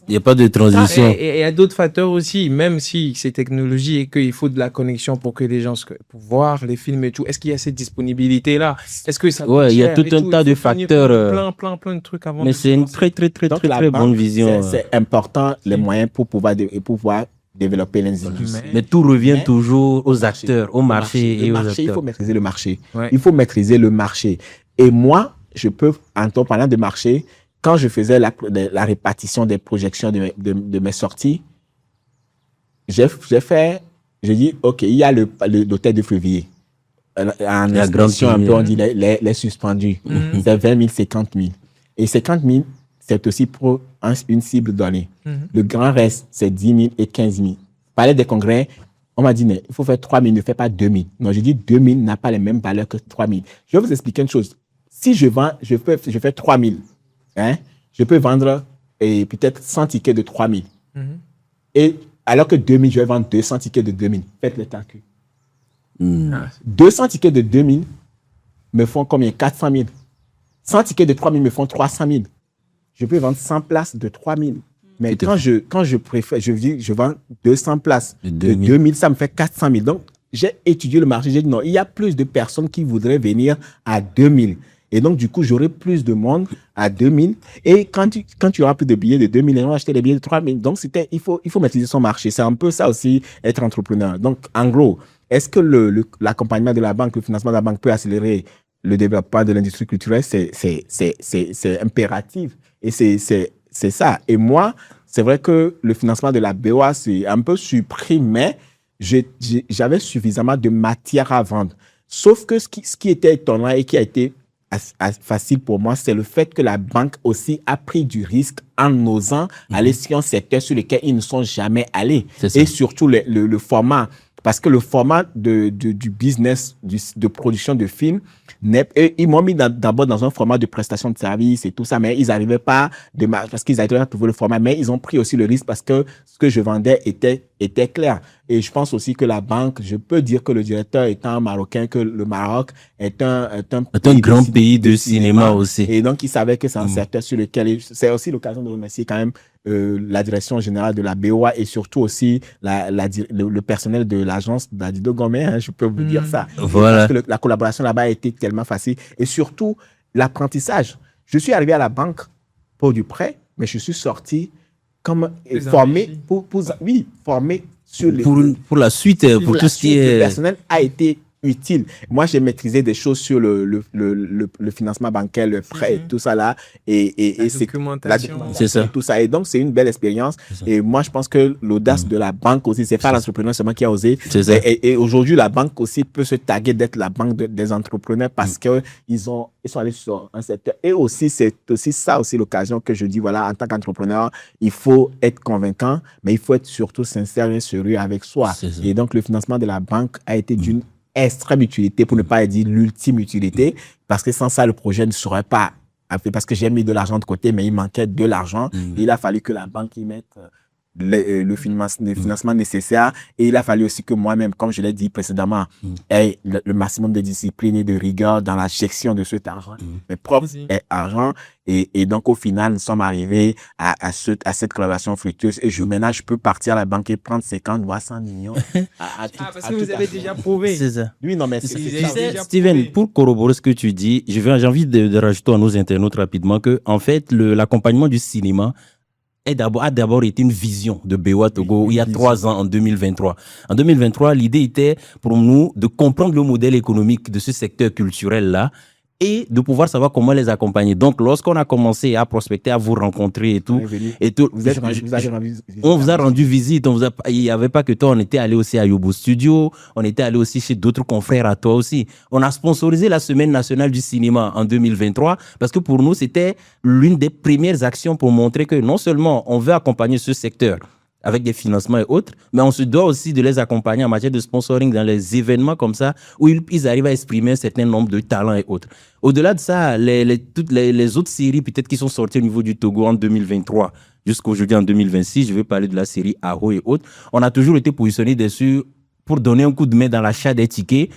n'y a pas de transition. Et il y a d'autres facteurs aussi, même si c'est technologie et qu'il faut de la connexion pour que les gens pour voir les films et tout. Est-ce qu'il y a cette disponibilité-là? Est-ce que ça il y a tout un tas de facteurs. Plein de trucs avant. Mais c'est une très bonne vision. C'est important, les moyens pour pouvoir développer l'industrie. Mais tout revient toujours aux acteurs, au marché et aux acteurs. Il faut maîtriser le marché. Ouais. Il faut maîtriser le marché. Et moi, en parlant de marché, quand je faisais la répartition des projections de mes sorties, j'ai dit, OK, il y a l'hôtel de Février. En expression, un peu, on dit les suspendus. C'est 20 000, 50 000. Et 50 000, c'est aussi pour une cible donnée. Le grand reste, c'est 10 000 et 15 000. Palais des congrès, on m'a dit, il faut faire 3 000, ne fais pas 2 000. Non, j'ai dit 2 000 n'a pas les mêmes valeurs que 3 000. Je vais vous expliquer une chose. Si je fais 3 000, je peux vendre peut-être 100 tickets de 3 000. Et alors que 2 000, je vais vendre 200 tickets de 2 000. Faites le calcul. 200 tickets de 2 000 me font combien? 400 000. 100 tickets de 3 000 me font 300 000. Je peux vendre 100 places de 3 000. Mais quand je préfère, je vends 200 places de 2 000, ça me fait 400 000. Donc, j'ai étudié le marché. J'ai dit non, il y a plus de personnes qui voudraient venir à 2 000. Et donc, du coup, j'aurai plus de monde à 2000. Et quand tu auras plus de billets de 2000, on va acheter les billets de 3000. Donc, il faut maîtriser son marché. C'est un peu ça aussi, être entrepreneur. Donc, en gros, est-ce que l'accompagnement de la banque, le financement de la banque peut accélérer le développement de l'industrie culturelle? C'est impératif. Et c'est ça. Et moi, c'est vrai que le financement de la BOA, c'est un peu surpris, mais j'avais suffisamment de matière à vendre. Sauf que ce qui était étonnant et qui a été facile pour moi, c'est le fait que la banque aussi a pris du risque en osant aller sur un secteur sur lequel ils ne sont jamais allés. Et surtout le format. Parce que le format du business, de production de films, ils m'ont mis d'abord dans un format de prestation de services et tout ça, mais ils n'arrivaient pas, parce qu'ils n'arrivaient pas à trouver le format, mais ils ont pris aussi le risque parce que ce que je vendais était clair. Et je pense aussi que la banque, je peux dire que le directeur étant un Marocain, que le Maroc est un grand pays de cinéma aussi. Et donc, ils savaient que c'est un secteur sur lequel, c'est aussi l'occasion de remercier quand même la direction générale de la BOA et surtout aussi le personnel de l'agence d'Adido Gomé, hein, je peux vous dire ça. Voilà. Parce que la collaboration là-bas a été tellement facile. Et surtout, l'apprentissage. Je suis arrivé à la banque pour du prêt, mais je suis sorti comme formé formé sur pour la suite, pour tout ce qui est... Le personnel a été utile. Moi, j'ai maîtrisé des choses sur le financement bancaire, le prêt, et tout ça là. Et la documentation. C'est ça. Tout ça. Et donc, c'est une belle expérience. Et moi, je pense que l'audace de la banque aussi, c'est pas l'entrepreneur seulement qui a osé. Et aujourd'hui, la banque aussi peut se taguer d'être la banque des entrepreneurs parce que ils sont allés sur un secteur. Et aussi, c'est aussi ça aussi l'occasion que je dis, voilà, en tant qu'entrepreneur, il faut être convaincant, mais il faut être surtout sincère et sérieux avec soi. Et donc, le financement de la banque a été d'une extrême utilité, pour ne pas dire l'ultime utilité, parce que sans ça, le projet ne serait pas fait, parce que j'ai mis de l'argent de côté, mais il manquait de l'argent. Il a fallu que la banque y mette le financement nécessaire, et il a fallu aussi que moi-même, comme je l'ai dit précédemment, ait le maximum de discipline et de rigueur dans la gestion de cet argent, mes propres argent. Et donc, au final, nous sommes arrivés à cette collaboration fructueuse. Et maintenant, je peux partir à la banque et prendre 50 voire 100 millions. Parce que vous avez déjà prouvé. C'est ça. Oui, non, mais tu sais, Steven, pour corroborer ce que tu dis, j'ai envie de rajouter à nos internautes rapidement que, en fait, l'accompagnement du cinéma a d'abord été une vision de BOA Togo il y a 3 ans, en 2023. En 2023, l'idée était pour nous de comprendre le modèle économique de ce secteur culturel-là et de pouvoir savoir comment les accompagner. Donc, lorsqu'on a commencé à prospecter, à vous rencontrer et tout, on vous a rendu visite. Il n'y avait pas que toi, on était allé aussi à Yobo Studio, on était allé aussi chez d'autres confrères à toi aussi. On a sponsorisé la Semaine nationale du cinéma en 2023 parce que pour nous, c'était l'une des premières actions pour montrer que non seulement on veut accompagner ce secteur avec des financements et autres, mais on se doit aussi de les accompagner en matière de sponsoring dans les événements comme ça, où ils arrivent à exprimer un certain nombre de talents et autres. Au-delà de ça, toutes les autres séries peut-être qui sont sorties au niveau du Togo en 2023, jusqu'aujourd'hui en 2026, je vais parler de la série Aho et autres, on a toujours été positionnés dessus pour donner un coup de main dans l'achat des tickets,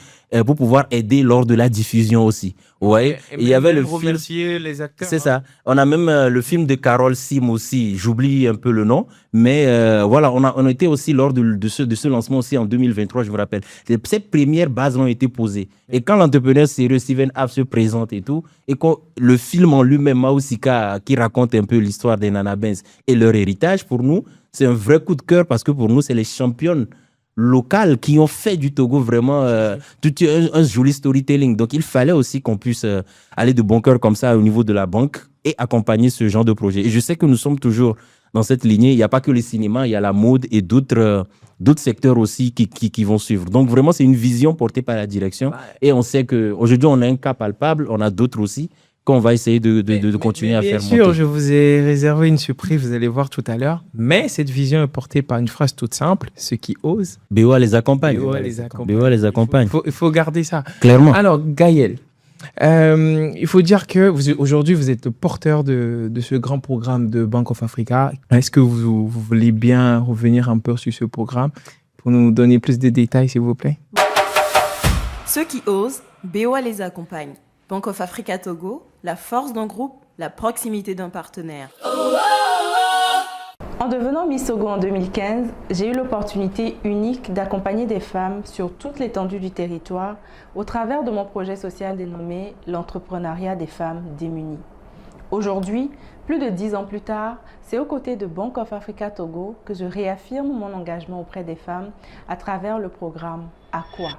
pour pouvoir aider lors de la diffusion aussi. Ouais. Et il y avait le film. Les acteurs. C'est ça. On a même le film de Carole Sim aussi. J'oublie un peu le nom, mais voilà, on était aussi lors de ce lancement aussi en 2023, je me rappelle. Ces premières bases ont été posées. Et quand l'entrepreneur sérieux Steven Have se présente et tout, et quand le film en lui-même, Mausika, qui raconte un peu l'histoire des Nana Benz et leur héritage, pour nous, c'est un vrai coup de cœur parce que pour nous, c'est les championnes locales qui ont fait du Togo vraiment un joli storytelling. Donc, il fallait aussi qu'on puisse aller de bon cœur comme ça au niveau de la banque et accompagner ce genre de projet. Et je sais que nous sommes toujours dans cette lignée. Il n'y a pas que le cinéma, il y a la mode et d'autres secteurs aussi qui vont suivre. Donc, vraiment, c'est une vision portée par la direction. Et on sait qu'aujourd'hui, on a un cas palpable, on a d'autres aussi qu'on va essayer de continuer à faire monter. Bien sûr, je vous ai réservé une surprise, vous allez voir tout à l'heure. Mais cette vision est portée par une phrase toute simple, ceux qui osent. BOA les accompagne. BOA les accompagne. Il faut garder ça. Clairement. Alors, Gaël, il faut dire que aujourd'hui, vous êtes le porteur de ce grand programme de Bank of Africa. Est-ce que vous voulez bien revenir un peu sur ce programme pour nous donner plus de détails, s'il vous plaît? Ceux qui osent, BOA les accompagne. Bank of Africa Togo, la force d'un groupe, la proximité d'un partenaire. En devenant Miss Togo en 2015, j'ai eu l'opportunité unique d'accompagner des femmes sur toute l'étendue du territoire au travers de mon projet social dénommé l'entrepreneuriat des femmes démunies. Aujourd'hui, plus de 10 ans plus tard, c'est aux côtés de Bank of Africa Togo que je réaffirme mon engagement auprès des femmes à travers le programme AQUA.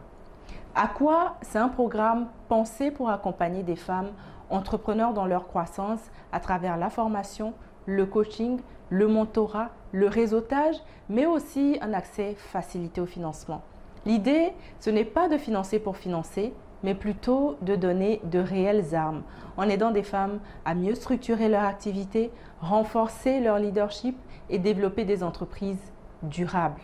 AQUA, c'est un programme pensé pour accompagner des femmes entrepreneurs dans leur croissance à travers la formation, le coaching, le mentorat, le réseautage, mais aussi un accès facilité au financement. L'idée, ce n'est pas de financer pour financer, mais plutôt de donner de réelles armes en aidant des femmes à mieux structurer leur activité, renforcer leur leadership et développer des entreprises durables.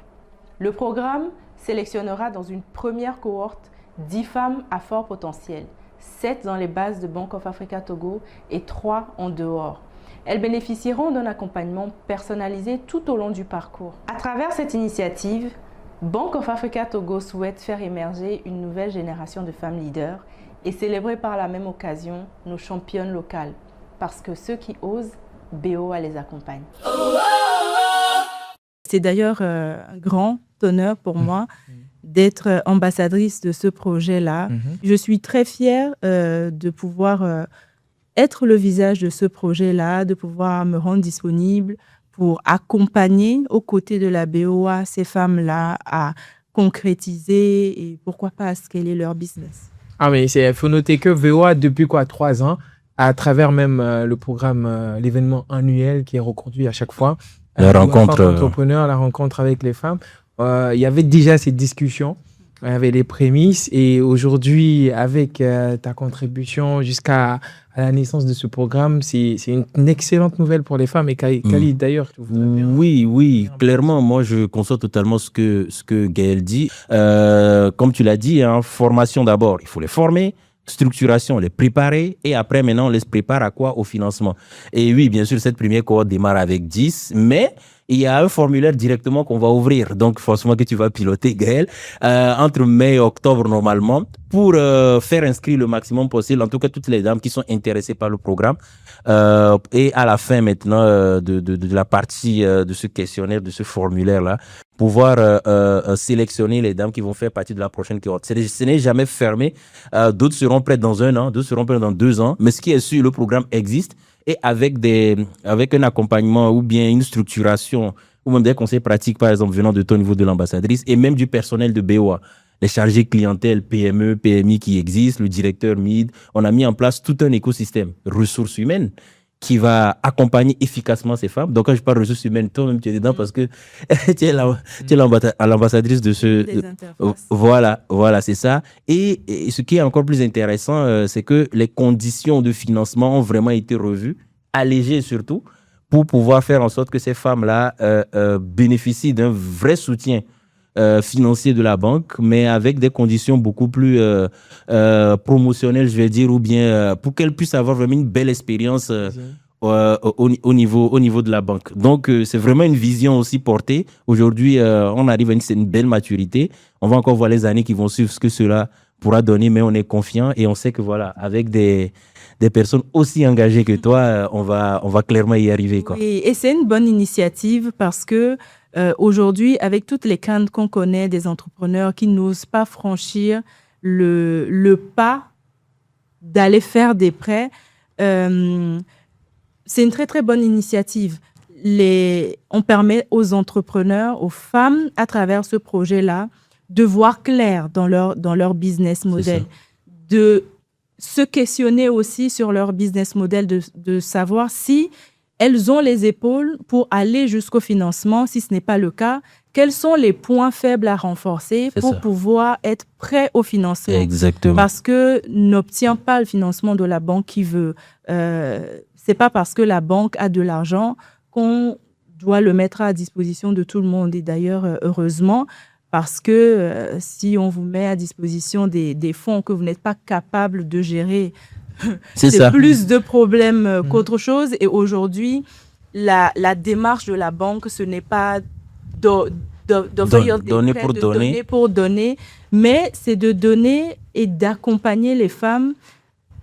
Le programme sélectionnera dans une première cohorte 10 femmes à fort potentiel, 7 dans les bases de Bank of Africa Togo et 3 en dehors. Elles bénéficieront d'un accompagnement personnalisé tout au long du parcours. À travers cette initiative, Bank of Africa Togo souhaite faire émerger une nouvelle génération de femmes leaders et célébrer par la même occasion nos championnes locales. Parce que ceux qui osent, BOA les accompagne. C'est d'ailleurs un grand honneur pour moi d'être ambassadrice de ce projet-là. Je suis très fière de pouvoir être le visage de ce projet-là, de pouvoir me rendre disponible pour accompagner aux côtés de la BOA ces femmes-là à concrétiser et pourquoi pas à scaler leur business. Ah mais il faut noter que BOA, depuis 3 ans, à travers même le programme, l'événement annuel qui est reconduit à chaque fois, la rencontre entrepreneurs, la rencontre avec les femmes, il y avait déjà cette discussion, il y avait les prémices et aujourd'hui, avec ta contribution jusqu'à la naissance de ce programme, c'est une excellente nouvelle pour les femmes et Khalid d'ailleurs. Oui, clairement, moi je conçois totalement ce que Gaël dit. Comme tu l'as dit, hein, formation d'abord, il faut les former. Structuration, les préparer et après maintenant on les prépare à quoi? Au financement. Et oui, bien sûr, cette première cohorte démarre avec 10, mais il y a un formulaire directement qu'on va ouvrir, donc forcément que tu vas piloter, Gaël, entre mai et octobre normalement, pour faire inscrire le maximum possible, en tout cas toutes les dames qui sont intéressées par le programme. Et à la fin maintenant de la partie de ce questionnaire, de ce formulaire-là, pouvoir sélectionner les dames qui vont faire partie de la prochaine cohorte. Ce n'est jamais fermé. D'autres seront prêtes dans 1 an, d'autres seront prêtes dans 2 ans. Mais ce qui est sûr, le programme existe et avec un accompagnement ou bien une structuration ou même des conseils pratiques, par exemple, venant de ton niveau de l'ambassadrice et même du personnel de BOA. Les chargés clientèle, PME, PMI qui existent, le directeur MID. On a mis en place tout un écosystème, ressources humaines, qui va accompagner efficacement ces femmes. Donc, quand je parle de ressources humaines, toi-même, tu es dedans parce que tu es l'ambassadrice de ce... Voilà, c'est ça. Et ce qui est encore plus intéressant, c'est que les conditions de financement ont vraiment été revues, allégées surtout, pour pouvoir faire en sorte que ces femmes-là bénéficient d'un vrai soutien financier de la banque, mais avec des conditions beaucoup plus promotionnelles, je vais dire, ou bien pour qu'elles puissent avoir vraiment une belle expérience au niveau de la banque. Donc, c'est vraiment une vision aussi portée. Aujourd'hui, on arrive à une belle maturité. On va encore voir les années qui vont suivre ce que cela pourra donner, mais on est confiant et on sait que voilà, avec des personnes aussi engagées que toi, on va clairement y arriver, quoi. Et c'est une bonne initiative parce que aujourd'hui, avec toutes les craintes qu'on connaît des entrepreneurs qui n'osent pas franchir le pas d'aller faire des prêts, c'est une très, très bonne initiative. On permet aux entrepreneurs, aux femmes, à travers ce projet-là, de voir clair dans leur business model, de se questionner aussi sur leur business model, de savoir si elles ont les épaules pour aller jusqu'au financement. Si ce n'est pas le cas, quels sont les points faibles à renforcer pour pouvoir être prêt au financement? Exactement. Parce que n'obtient pas le financement de la banque qui veut. C'est pas parce que la banque a de l'argent qu'on doit le mettre à disposition de tout le monde. Et d'ailleurs, heureusement, parce que si on vous met à disposition des fonds que vous n'êtes pas capable de gérer, c'est plus de problèmes qu'autre chose. Et aujourd'hui, la démarche de la banque, ce n'est pas d'offrir des prêts, donner pour donner, mais c'est de donner et d'accompagner les femmes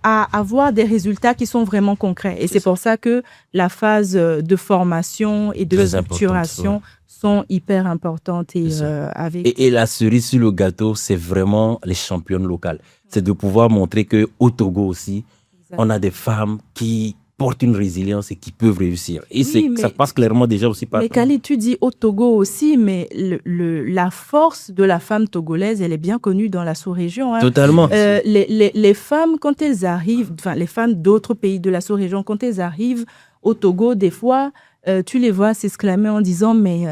à avoir des résultats qui sont vraiment concrets. Et c'est pour ça que la phase de formation et de structuration sont hyper importantes. Et la cerise sur le gâteau, c'est vraiment les championnes locales. C'est de pouvoir montrer qu'au Togo aussi, on a des femmes qui portent une résilience et qui peuvent réussir. Et ça passe clairement déjà aussi par... Mais Kali, tu dis au Togo aussi, mais la force de la femme togolaise, elle est bien connue dans la sous-région. Hein. Totalement. Les femmes, quand elles arrivent, enfin les femmes d'autres pays de la sous-région, quand elles arrivent au Togo, des fois, tu les vois s'exclamer en disant « mais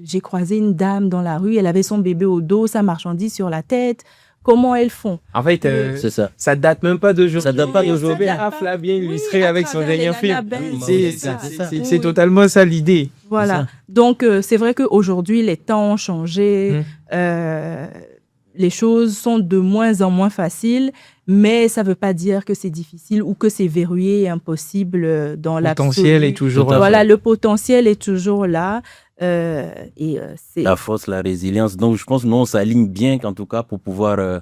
j'ai croisé une dame dans la rue, elle avait son bébé au dos, sa marchandise sur la tête ». Comment elles font? En fait, c'est ça. Ça date même pas d'aujourd'hui. Ça date pas d'aujourd'hui. Raph l'a bien illustré avec son dernier film. C'est oui. totalement ça l'idée. Voilà. Donc, c'est vrai qu'aujourd'hui, les temps ont changé. Les choses sont de moins en moins faciles, mais ça ne veut pas dire que c'est difficile ou que c'est verrouillé et impossible dans l'absolu. Le potentiel est toujours là. Voilà, le potentiel est toujours là. C'est la force, la résilience. Donc, je pense que nous, on s'aligne bien, en tout cas, pour pouvoir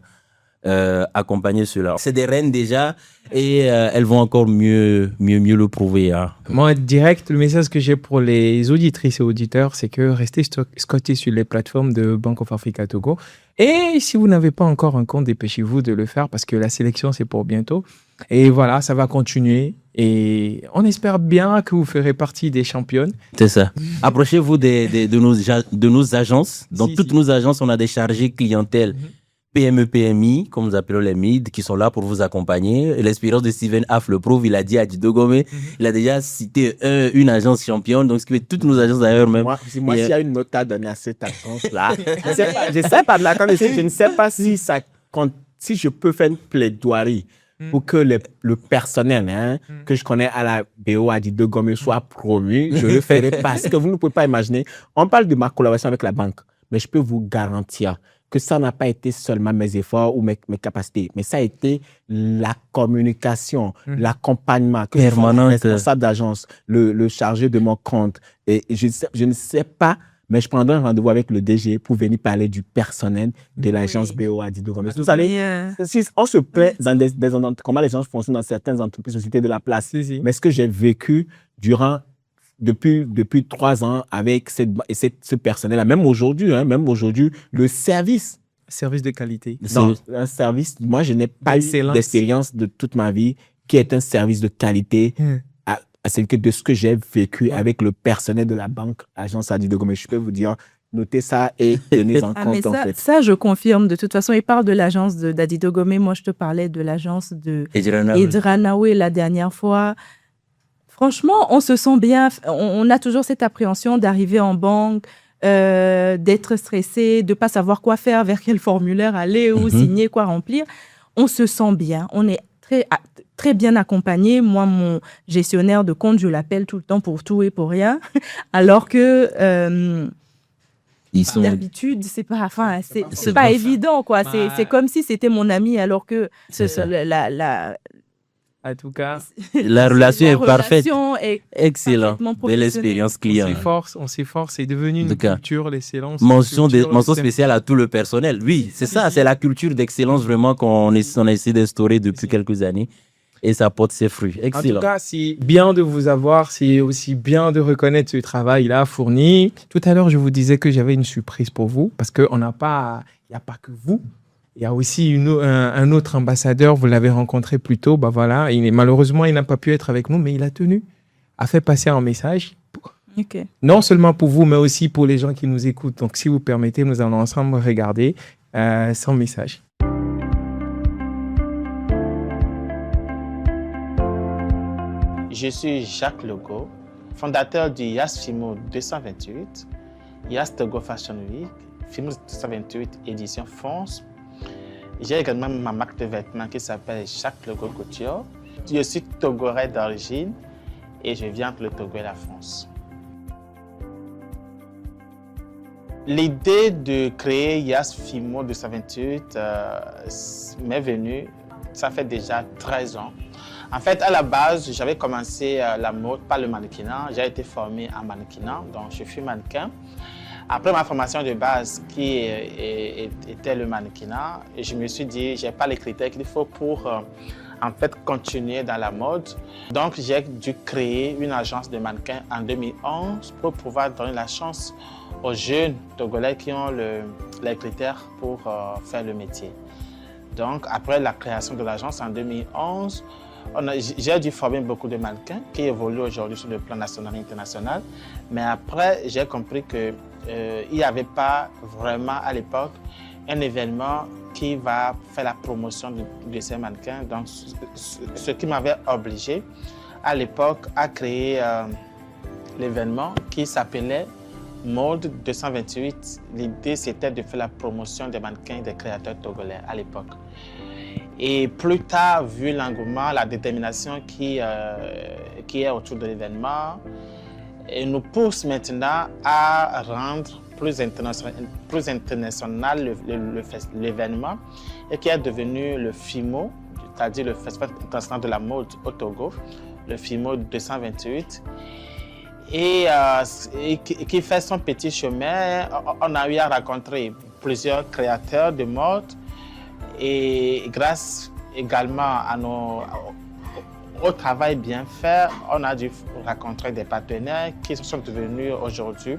accompagner cela. C'est des reines déjà et elles vont encore mieux le prouver. Hein. Moi, direct, le message que j'ai pour les auditrices et auditeurs, c'est que restez scotchés sur les plateformes de Bank of Africa Togo. Et si vous n'avez pas encore un compte, dépêchez-vous de le faire parce que la sélection, c'est pour bientôt. Et voilà, ça va continuer. Et on espère bien que vous ferez partie des championnes. C'est ça. Approchez-vous de nos agences. Dans toutes nos agences, on a des chargés clientèle PME, PMI, comme nous appelons les MID, qui sont là pour vous accompagner. L'expérience de Steven Aff le prouve. Il a dit à Didogome, il a déjà cité une agence championne. Donc, ce qui fait toutes nos agences d'ailleurs même. Moi, s'il y a une note à donner à cette agence-là, je ne sais pas de la je ne sais pas si ça compte, si je peux faire une plaidoirie pour que le personnel que je connais à la BOA Didogome soit promu. Je le ferai parce que vous ne pouvez pas imaginer. On parle de ma collaboration avec la banque, mais je peux vous garantir que ça n'a pas été seulement mes efforts ou mes capacités, mais ça a été la communication, l'accompagnement, que le responsable d'agence, le chargé de mon compte. Et je ne sais pas, mais je prendrai un rendez-vous avec le DG pour venir parler du personnel de l'agence BOA Didogome. Vous savez, on se plaint dans comment les gens fonctionnent dans certaines entreprises, sociétés de la place. Mais ce que j'ai vécu depuis 3 ans avec ce personnel-là, même aujourd'hui, le service de qualité. Non, un service, moi, je n'ai pas eu d'expérience de toute ma vie qui est un service de qualité de ce que j'ai vécu avec le personnel de la banque, agence Didogome. Je peux vous dire, notez ça et tenez en compte. En fait. Ça, je confirme. De toute façon, il parle de l'agence d'Adidogome. Moi, je te parlais de l'agence de Edranawe la dernière fois. Franchement, on se sent bien. On a toujours cette appréhension d'arriver en banque, d'être stressé, de ne pas savoir quoi faire, vers quel formulaire aller, ou signer, quoi remplir. On se sent bien. On est très bien accompagné. Moi, mon gestionnaire de compte, je l'appelle tout le temps pour tout et pour rien. Alors que d'habitude, c'est pas évident, quoi. C'est comme si c'était mon ami, alors que en tout cas, la relation est parfaite. Excellent. Belle expérience client. On s'efforce. C'est devenu une culture, l'excellence. Mention spéciale à tout le personnel. Oui, c'est ça. C'est la culture d'excellence vraiment qu'on a essayé d'instaurer depuis quelques années. Et ça porte ses fruits. Excellent. En tout cas, c'est bien de vous avoir. C'est aussi bien de reconnaître ce travail-là fourni. Tout à l'heure, je vous disais que j'avais une surprise pour vous parce qu'il n'y a pas que vous. Il y a aussi un autre ambassadeur, vous l'avez rencontré plus tôt. Voilà, malheureusement, il n'a pas pu être avec nous, mais il a tenu à faire passer un message. Non seulement pour vous, mais aussi pour les gens qui nous écoutent. Donc, si vous permettez, nous allons ensemble regarder son message. Je suis Jacques Legault, fondateur du YAS FIMO 228, YAS Togo Fashion Week, FIMO 228 édition France. J'ai également ma marque de vêtements qui s'appelle Jacques Legault Couture. Je suis togolais d'origine et je viens entre le Togo et la France. L'idée de créer YAS FIMO 228 m'est venue, ça fait déjà 13 ans. En fait, à la base, j'avais commencé la mode par le mannequinat. J'ai été formé en mannequinat, donc je suis mannequin. Après ma formation de base qui était le mannequinat, je me suis dit, je n'ai pas les critères qu'il faut pour en fait continuer dans la mode. Donc j'ai dû créer une agence de mannequins en 2011 pour pouvoir donner la chance aux jeunes Togolais qui ont les critères pour faire le métier. Donc après la création de l'agence en 2011, j'ai dû former beaucoup de mannequins qui évoluent aujourd'hui sur le plan national et international. Mais après, j'ai compris qu'il n'y avait pas vraiment à l'époque un événement qui va faire la promotion de ces mannequins. Donc, ce qui m'avait obligé à l'époque à créer l'événement qui s'appelait Mode 228. L'idée, c'était de faire la promotion des mannequins des créateurs togolais à l'époque. Et plus tard, vu l'engouement, la détermination qui est autour de l'événement, nous pousse maintenant à rendre plus international l'événement et qui est devenu le FIMO, c'est-à-dire le Festival international de la mode au Togo, le FIMO 228. Et qui fait son petit chemin. On a eu à rencontrer plusieurs créateurs de mode et grâce également au travail bien fait, on a dû rencontrer des partenaires qui sont devenus aujourd'hui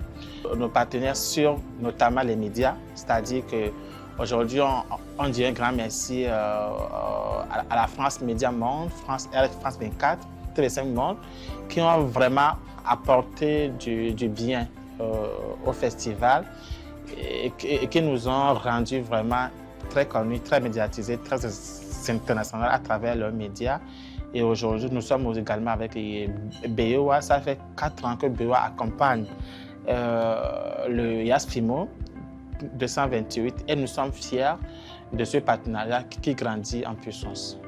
nos partenaires sur notamment les médias, c'est-à-dire qu'aujourd'hui on dit un grand merci à la France Média Monde, France R, France 24, TV5 Monde, qui ont vraiment apporté du bien au festival et qui nous ont rendu vraiment très connus, très médiatisés, très internationaux à travers leurs médias. Et aujourd'hui, nous sommes également avec BOA. Ça fait 4 ans que BOA accompagne le YASFIMO 228 et nous sommes fiers de ce partenariat qui grandit en puissance.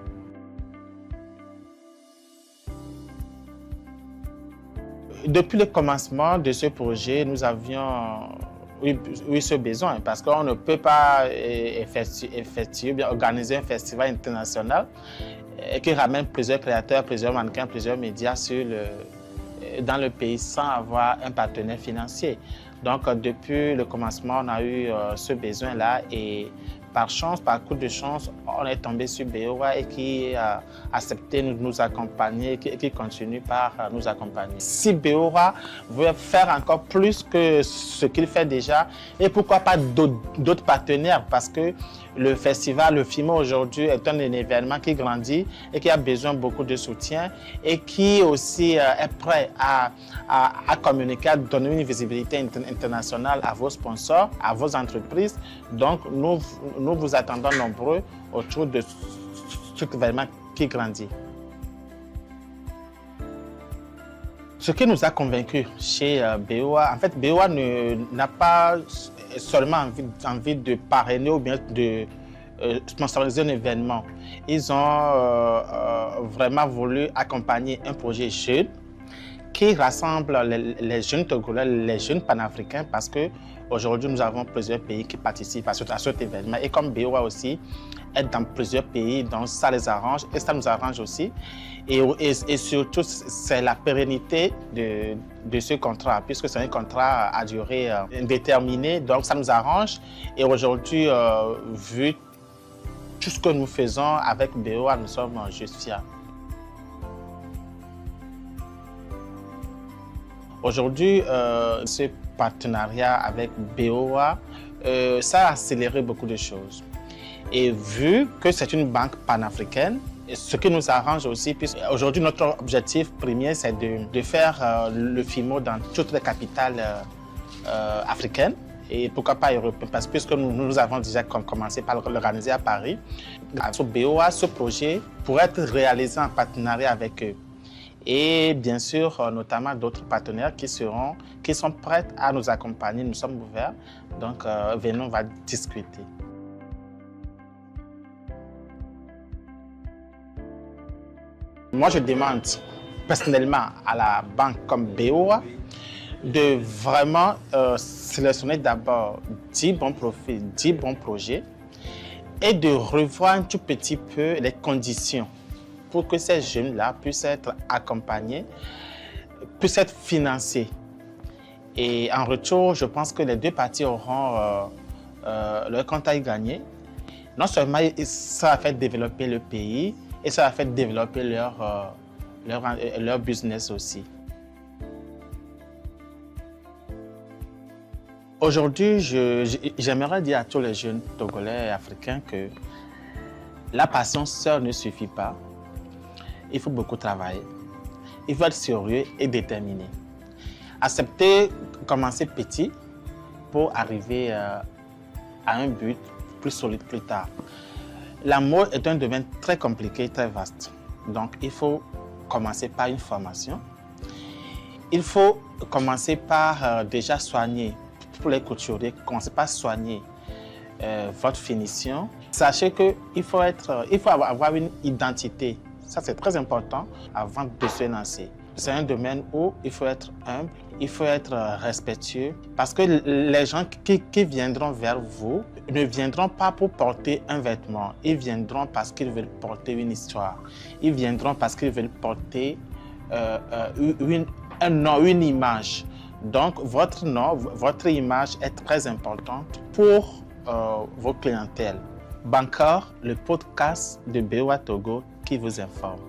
Depuis le commencement de ce projet, nous avions eu ce besoin parce qu'on ne peut pas organiser un festival international qui ramène plusieurs créateurs, plusieurs mannequins, plusieurs médias dans le pays sans avoir un partenaire financier. Donc, depuis le commencement, on a eu ce besoin-là et par chance, par coup de chance, on est tombé sur BOA et qui a accepté de nous accompagner, qui continue par nous accompagner. Si BOA veut faire encore plus que ce qu'il fait déjà, et pourquoi pas d'autres partenaires, parce que le festival, le FIMO aujourd'hui est un événement qui grandit et qui a besoin beaucoup de soutien et qui aussi est prêt à communiquer, à donner une visibilité internationale à vos sponsors, à vos entreprises. Donc, nous vous attendons nombreux autour de cet événement qui grandit. Ce qui nous a convaincus chez BOA, en fait, BOA n'a pas seulement envie de parrainer ou bien de sponsoriser un événement. Ils ont vraiment voulu accompagner un projet jeune qui rassemble les jeunes Togolais, les jeunes panafricains, parce qu'aujourd'hui, nous avons plusieurs pays qui participent à cet événement. Et comme BOA aussi est dans plusieurs pays, donc ça les arrange et ça nous arrange aussi. Et surtout, c'est la pérennité de ce contrat, puisque c'est un contrat à durée indéterminée, donc ça nous arrange. Et aujourd'hui, vu tout ce que nous faisons avec BOA, nous sommes juste fiers. Aujourd'hui, ce partenariat avec BOA, ça a accéléré beaucoup de choses. Et vu que c'est une banque panafricaine, ce qui nous arrange aussi, puisqu'aujourd'hui notre objectif premier, c'est de faire le FIMO dans toutes les capitales africaines et pourquoi pas européennes, parce que puisque nous avons déjà commencé par l'organiser à Paris. Sur BOA, ce projet pourrait être réalisé en partenariat avec eux. Et bien sûr, notamment d'autres partenaires qui sont prêts à nous accompagner. Nous sommes ouverts, donc venons, on va discuter. Moi, je demande personnellement à la banque comme BOA de vraiment sélectionner d'abord 10 bons profils, 10 bons projets et de revoir un tout petit peu les conditions pour que ces jeunes-là puissent être accompagnés, puissent être financés. Et en retour, je pense que les deux parties auront leur compte à y gagner. Non seulement ça va faire développer le pays, et ça va faire développer leur business aussi. Aujourd'hui, j'aimerais dire à tous les jeunes Togolais et Africains que la passion seule ne suffit pas. Il faut beaucoup travailler. Il faut être sérieux et déterminé. Accepter, commencer petit pour arriver à un but plus solide plus tard. La mode est un domaine très compliqué, très vaste. Donc, il faut commencer par une formation. Il faut commencer par déjà soigner. Pour les couturiers, commencez par soigner votre finition. Sachez qu'il faut avoir une identité. Ça, c'est très important avant de se lancer. C'est un domaine où il faut être humble, il faut être respectueux. Parce que les gens qui viendront vers vous ne viendront pas pour porter un vêtement. Ils viendront parce qu'ils veulent porter une histoire. Ils viendront parce qu'ils veulent porter un nom, une image. Donc, votre nom, votre image est très importante pour vos clientèles. Bancor, le podcast de BOA Togo qui vous informe.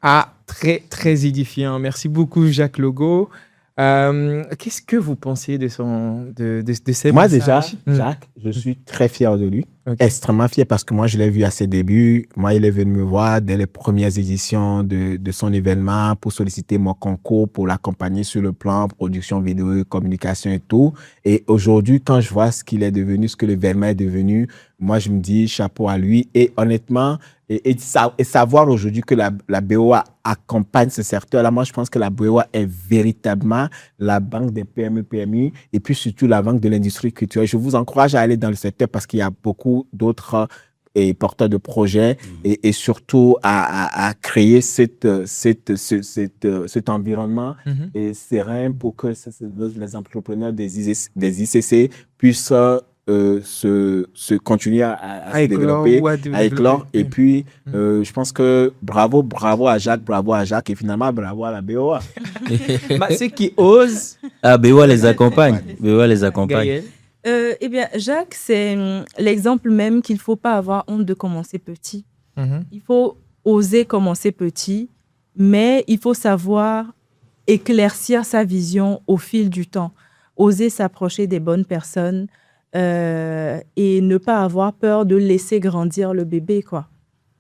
Ah, très, très édifiant. Merci beaucoup, Jacques Logo. Qu'est-ce que vous pensez de ces Moi, déjà, messages? Jacques, je suis très fier de lui. Okay. Extrêmement fier parce que moi, je l'ai vu à ses débuts. Moi, il est venu me voir dès les premières éditions de son événement pour solliciter mon concours, pour l'accompagner sur le plan production vidéo, communication et tout. Et aujourd'hui, quand je vois ce qu'il est devenu, ce que l'événement est devenu, moi, je me dis chapeau à lui. Et honnêtement, et savoir aujourd'hui que la BOA accompagne ce secteur-là, moi, je pense que la BOA est véritablement la banque des PME, PMI et puis surtout la banque de l'industrie culturelle. Je vous encourage à aller dans le secteur parce qu'il y a beaucoup d'autres porteurs de projets et surtout à créer cet environnement et serein pour que les entrepreneurs des ICC puissent se continuer à se développer, à éclore. Et puis, je pense que bravo à Jacques et finalement bravo à la BOA. Ceux qui osent. BOA les accompagne. BOA les accompagne. Eh bien, Jacques, c'est l'exemple même qu'il ne faut pas avoir honte de commencer petit. Il faut oser commencer petit, mais il faut savoir éclaircir sa vision au fil du temps, oser s'approcher des bonnes personnes et ne pas avoir peur de laisser grandir le bébé, quoi.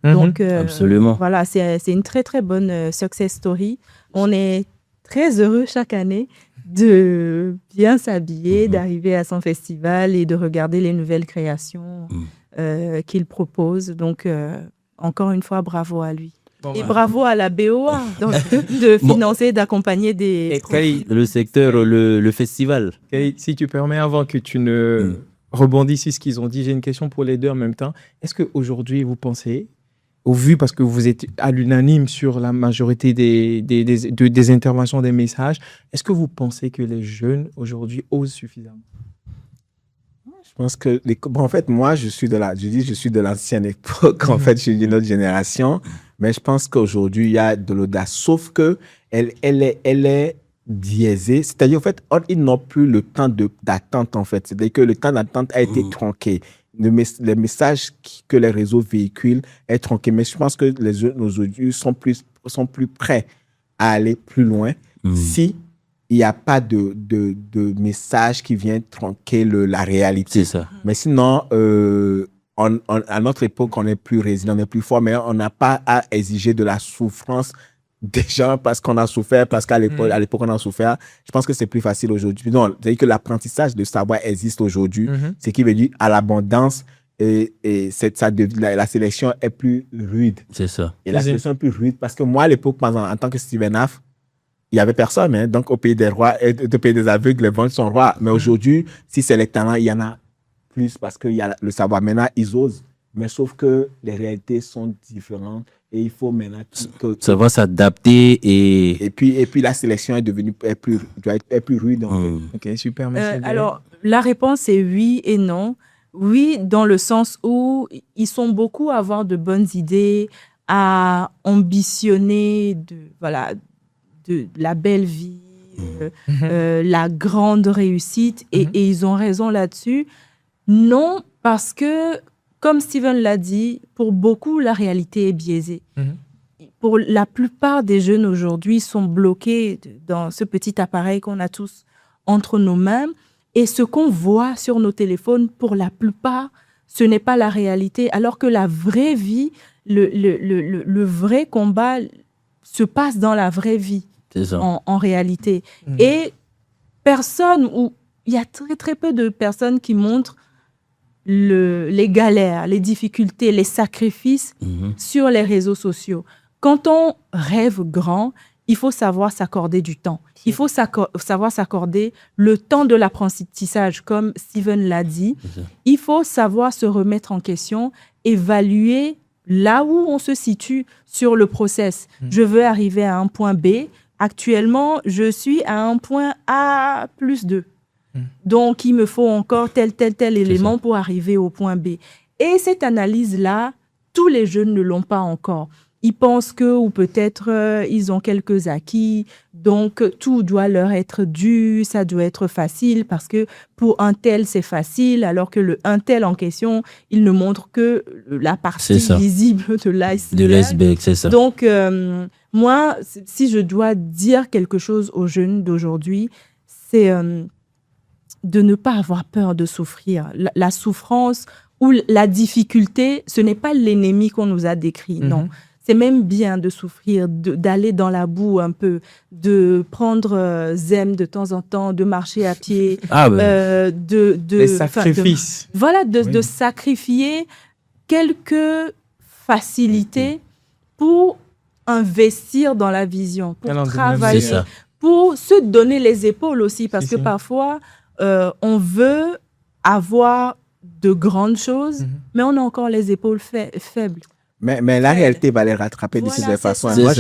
Donc, absolument. Voilà, c'est une très, très bonne success story. On est très heureux chaque année de bien s'habiller, d'arriver à son festival et de regarder les nouvelles créations qu'il propose. Donc, encore une fois, bravo à lui. Et bravo à la BOA de financer, d'accompagner des... Le secteur, le festival. Si tu permets, avant que tu ne rebondisses sur ce qu'ils ont dit, j'ai une question pour les deux en même temps. Est-ce qu'aujourd'hui, vous pensez, au vu, parce que vous êtes à l'unanime sur la majorité des interventions, des messages, est-ce que vous pensez que les jeunes aujourd'hui osent suffisamment? Je pense que, en fait, moi, je suis de l'ancienne époque. En fait, je suis d'une autre génération. Mais je pense qu'aujourd'hui, il y a de l'audace. Sauf qu'elle est biaisée. C'est-à-dire, en fait, ils n'ont plus le temps d'attente, en fait. C'est-à-dire que le temps d'attente a été tronqué. Les messages que les réseaux véhiculent est tronqué. Mais je pense que les jeunes aujourd'hui sont plus prêts à aller plus loin si il n'y a pas de message qui vient tronquer la réalité. C'est ça. Mais sinon, à notre époque, on est plus résilient, on est plus fort, mais on n'a pas à exiger de la souffrance des gens parce qu'on a souffert, parce qu'à l'époque, on a souffert. Je pense que c'est plus facile aujourd'hui. Non, c'est-à-dire que l'apprentissage de savoir existe aujourd'hui, ce qui veut dire à l'abondance et la sélection est plus rude. C'est ça. Et la sélection est plus rude parce que moi, à l'époque, en tant que Steven Aff, il n'y avait personne. Hein. Donc, au pays des rois, au pays des aveugles, les bons sont rois. Mais aujourd'hui, si c'est les talents, il y en a plus parce qu'il y a le savoir. Maintenant, ils osent. Mais sauf que les réalités sont différentes et il faut maintenant savoir s'adapter et puis la sélection est plus rude. Ok, super. Merci. Alors, la réponse est oui et non. Oui, dans le sens où ils sont beaucoup à avoir de bonnes idées, à ambitionner de la belle vie, la grande réussite et ils ont raison là-dessus. Non, parce que, comme Steven l'a dit, pour beaucoup, la réalité est biaisée. Pour la plupart des jeunes aujourd'hui, sont bloqués dans ce petit appareil qu'on a tous entre nos mains. Et ce qu'on voit sur nos téléphones, pour la plupart, ce n'est pas la réalité. Alors que la vraie vie, le vrai combat se passe dans la vraie vie, en réalité. Et il y a très, très peu de personnes qui montrent les galères, les difficultés, les sacrifices sur les réseaux sociaux. Quand on rêve grand, il faut savoir s'accorder du temps. Il faut savoir s'accorder le temps de l'apprentissage, comme Steven l'a dit. Il faut savoir se remettre en question, évaluer là où on se situe sur le process. Je veux arriver à un point B. Actuellement, je suis à un point A plus 2. Donc, il me faut encore tel élément pour arriver au point B. Et cette analyse-là, tous les jeunes ne l'ont pas encore. Ils pensent ou peut-être ils ont quelques acquis, donc tout doit leur être dû, ça doit être facile parce que pour un tel, c'est facile, alors que le un tel en question, il ne montre que la partie visible de l'iceberg. C'est ça. Donc, moi, si je dois dire quelque chose aux jeunes d'aujourd'hui, c'est de ne pas avoir peur de souffrir. La souffrance ou la difficulté, ce n'est pas l'ennemi qu'on nous a décrit, non. C'est même bien de souffrir, d'aller dans la boue un peu, de prendre Zem de temps en temps, de marcher à pied. Les sacrifices. De sacrifier quelques facilités pour investir dans la vision, pour travailler, pour se donner les épaules aussi. Parce que parfois, on veut avoir de grandes choses, mais on a encore les épaules faibles. Mais la réalité va les rattraper de cette façon. Moi,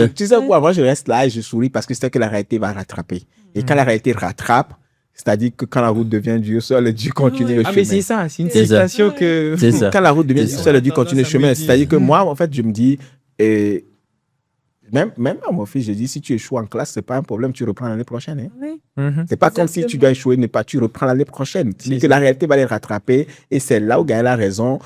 je reste là et je souris parce que c'est que la réalité va rattraper. Et quand la réalité rattrape, c'est-à-dire que quand la route devient dure, seul Dieu continue le chemin. Mais c'est ça, c'est une citation que... Quand la route devient dure, seul Dieu continue le chemin. C'est-à-dire que moi, en fait, je me dis... Même à mon fils, je dis, si tu échoues en classe, c'est pas un problème, tu reprends l'année prochaine. C'est pas comme si tu dois échouer, tu reprends l'année prochaine. C'est que la réalité va les rattraper et c'est là où Gaël a raison.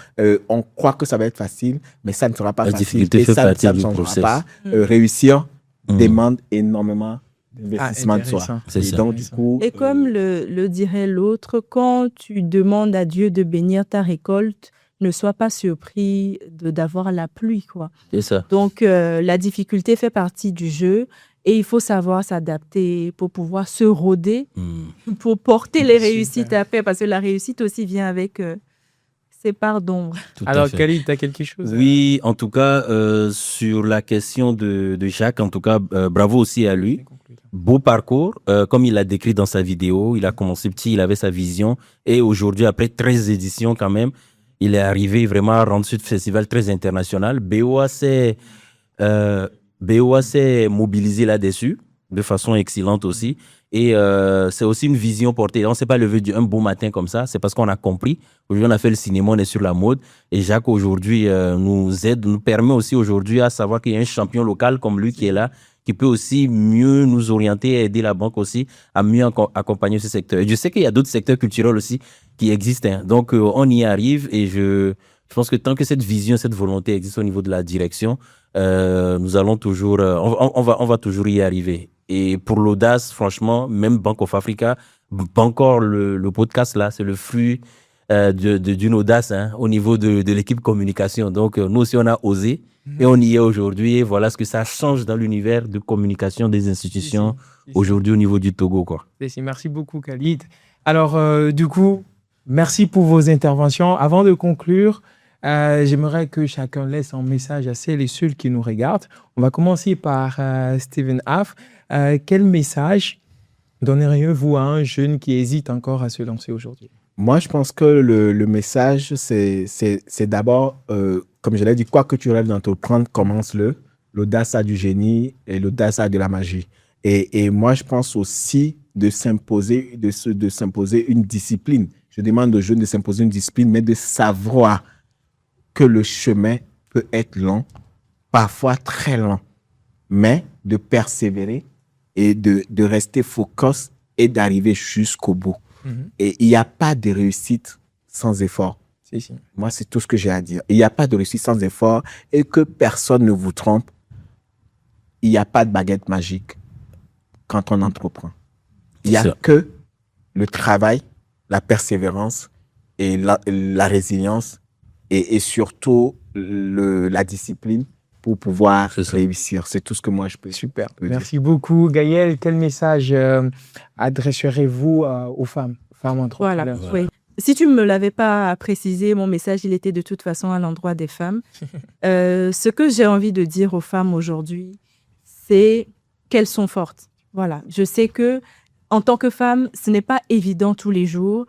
On croit que ça va être facile, mais ça ne sera pas facile. Et ça ne changera pas. Réussir demande énormément d'investissement de soi. Donc, du coup, et comme le dirait l'autre, quand tu demandes à Dieu de bénir ta récolte, ne sois pas surpris d'avoir la pluie, quoi. C'est ça. Donc, la difficulté fait partie du jeu et il faut savoir s'adapter pour pouvoir se rôder, pour porter les réussites à paix, parce que la réussite aussi vient avec ses parts d'ombre. Alors, Khalid, tu as quelque chose? Oui, en tout cas, sur la question de Jacques, en tout cas, bravo aussi à lui. Beau parcours, comme il l'a décrit dans sa vidéo, il a commencé petit, il avait sa vision et aujourd'hui, après 13 éditions quand même, il est arrivé vraiment à rendre ce festival très international. BOA s'est mobilisé là-dessus de façon excellente aussi. Et c'est aussi une vision portée. On ne s'est pas levé un beau matin comme ça. C'est parce qu'on a compris. Aujourd'hui, on a fait le cinéma, on est sur la mode. Et Jacques, aujourd'hui, nous aide, nous permet aussi aujourd'hui à savoir qu'il y a un champion local comme lui qui est là, qui peut aussi mieux nous orienter et aider la banque aussi à mieux accompagner ce secteur. Et je sais qu'il y a d'autres secteurs culturels aussi qui existent. Donc, on y arrive et je pense que tant que cette vision, cette volonté existe au niveau de la direction, nous allons toujours, on va toujours y arriver. Et pour l'audace, franchement, même Bank of Africa, pas encore le podcast là, c'est le fruit d'une audace au niveau de l'équipe communication. Donc, nous aussi, on a osé. Et on y est aujourd'hui, et voilà ce que ça change dans l'univers de communication des institutions aujourd'hui au niveau du Togo, quoi. Merci beaucoup, Khalid. Alors, du coup, merci pour vos interventions. Avant de conclure, j'aimerais que chacun laisse un message à celles et ceux qui nous regardent. On va commencer par Steven Af. Quel message donneriez-vous à un jeune qui hésite encore à se lancer aujourd'hui? Moi, je pense que le message, c'est d'abord, comme je l'ai dit, quoi que tu rêves d'entreprendre, commence-le. L'audace a du génie et l'audace a de la magie. Et moi, je pense aussi de s'imposer une discipline. Je demande aux jeunes de s'imposer une discipline, mais de savoir que le chemin peut être long, parfois très long, mais de persévérer et de rester focus et d'arriver jusqu'au bout. Et il n'y a pas de réussite sans effort. Si. Moi, c'est tout ce que j'ai à dire. Il n'y a pas de réussite sans effort et que personne ne vous trompe. Il n'y a pas de baguette magique quand on entreprend. Il n'y a que le travail, la persévérance et la résilience et surtout la discipline pour pouvoir réussir. C'est tout ce que moi je peux. Super. Merci beaucoup, Gaël. Quel message adresserez-vous aux femmes entrepreneurs? Voilà. Oui. Si tu ne me l'avais pas précisé, mon message, il était de toute façon à l'endroit des femmes. Ce que j'ai envie de dire aux femmes aujourd'hui, c'est qu'elles sont fortes. Voilà. Je sais que en tant que femme, ce n'est pas évident tous les jours.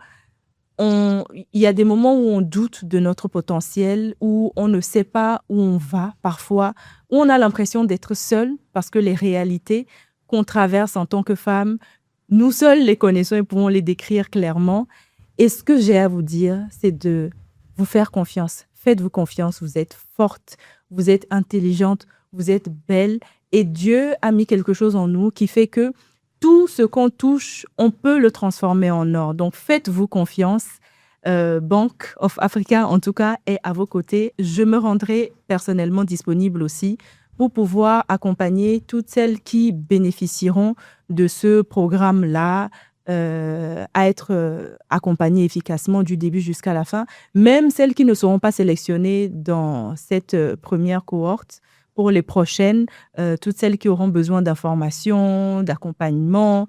Il y a des moments où on doute de notre potentiel, où on ne sait pas où on va parfois, où on a l'impression d'être seul parce que les réalités qu'on traverse en tant que femme, nous seuls les connaissons et pouvons les décrire clairement. Et ce que j'ai à vous dire, c'est de vous faire confiance. Faites-vous confiance, vous êtes forte, vous êtes intelligente, vous êtes belle. Et Dieu a mis quelque chose en nous qui fait que tout ce qu'on touche, on peut le transformer en or. Donc, faites-vous confiance. Bank of Africa, en tout cas, est à vos côtés. Je me rendrai personnellement disponible aussi pour pouvoir accompagner toutes celles qui bénéficieront de ce programme-là, à être accompagnées efficacement du début jusqu'à la fin, même celles qui ne seront pas sélectionnées dans cette première cohorte. Pour les prochaines, toutes celles qui auront besoin d'informations, d'accompagnement,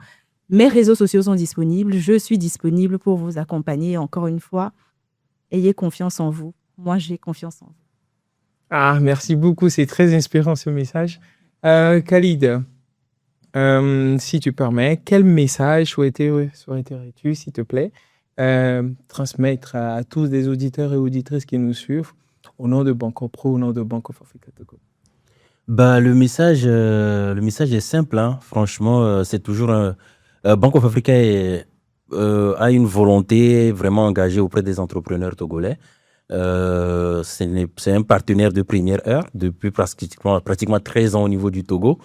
mes réseaux sociaux sont disponibles. Je suis disponible pour vous accompagner. Encore une fois, ayez confiance en vous. Moi, j'ai confiance en vous. Merci beaucoup. C'est très inspirant ce message. Khalid, si tu permets, quel message souhaiterais-tu, s'il te plaît, transmettre à tous les auditeurs et auditrices qui nous suivent au nom de Banco Pro, au nom de Bank of Africa Togo? Le message est simple, hein. Franchement, c'est toujours Bank of Africa a une volonté vraiment engagée auprès des entrepreneurs togolais. C'est un partenaire de première heure depuis pratiquement 13 ans au niveau du Togo.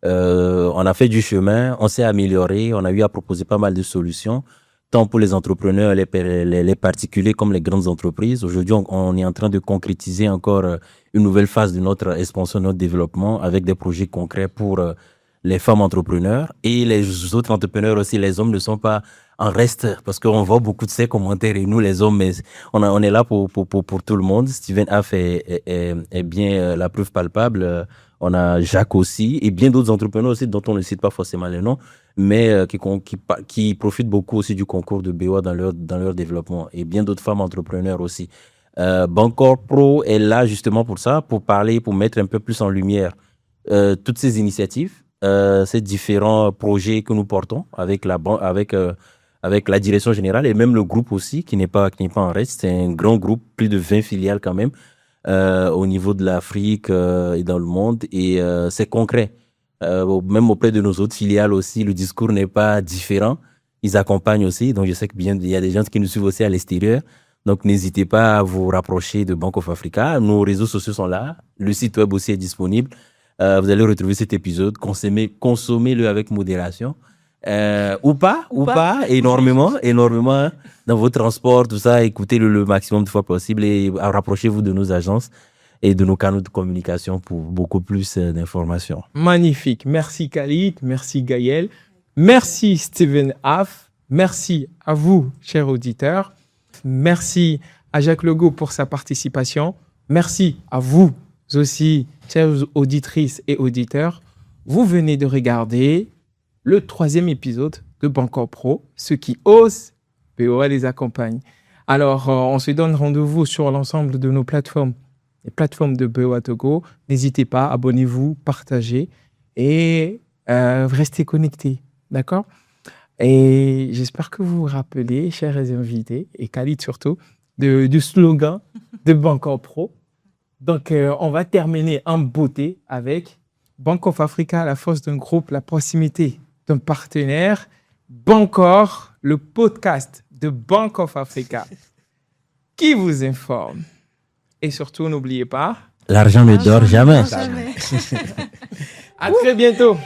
On a fait du chemin, on s'est amélioré, on a eu à proposer pas mal de solutions, tant pour les entrepreneurs, les particuliers comme les grandes entreprises. Aujourd'hui, on est en train de concrétiser encore une nouvelle phase de notre expansion, de notre développement avec des projets concrets pour les femmes entrepreneurs et les autres entrepreneurs aussi. Les hommes ne sont pas en reste parce qu'on voit beaucoup de ces commentaires et nous, les hommes, mais on est là pour tout le monde. Steven Aff est bien la preuve palpable. On a Jacques aussi et bien d'autres entrepreneurs aussi dont on ne cite pas forcément les noms, mais qui profitent beaucoup aussi du concours de BOA dans leur développement et bien d'autres femmes entrepreneurs aussi. Banco Pro est là justement pour ça, pour parler, pour mettre un peu plus en lumière toutes ces initiatives, ces différents projets que nous portons avec la direction générale et même le groupe aussi qui n'est pas en reste. C'est un grand groupe, plus de 20 filiales quand même. Au niveau de l'Afrique et dans le monde, et c'est concret. Même auprès de nos autres filiales aussi, le discours n'est pas différent. Ils accompagnent aussi, donc je sais qu'il y a des gens qui nous suivent aussi à l'extérieur. Donc n'hésitez pas à vous rapprocher de Bank of Africa. Nos réseaux sociaux sont là, le site web aussi est disponible. Vous allez retrouver cet épisode, consommez-le avec modération. Ou pas, énormément, dans vos transports, tout ça, écoutez-le le maximum de fois possible et rapprochez-vous de nos agences et de nos canaux de communication pour beaucoup plus d'informations. Magnifique. Merci Khalid, merci Gaël, merci Steven Aff, merci à vous, chers auditeurs, merci à Jacques Legault pour sa participation, merci à vous aussi, chères auditrices et auditeurs. Vous venez de regarder le 3e épisode de Banco Pro, ceux qui osent, BOA les accompagne. Alors, on se donne rendez-vous sur l'ensemble de nos plateformes, les plateformes de BOA Togo. N'hésitez pas, abonnez-vous, partagez et restez connectés, d'accord? Et j'espère que vous vous rappelez, chers invités, et Khalid surtout, du slogan de Banco Pro. Donc, on va terminer en beauté avec Bank of Africa, la force d'un groupe, la proximité d'un partenaire, Bancor, le podcast de Bank of Africa qui vous informe. Et surtout, n'oubliez pas... L'argent ne dort jamais. À très bientôt.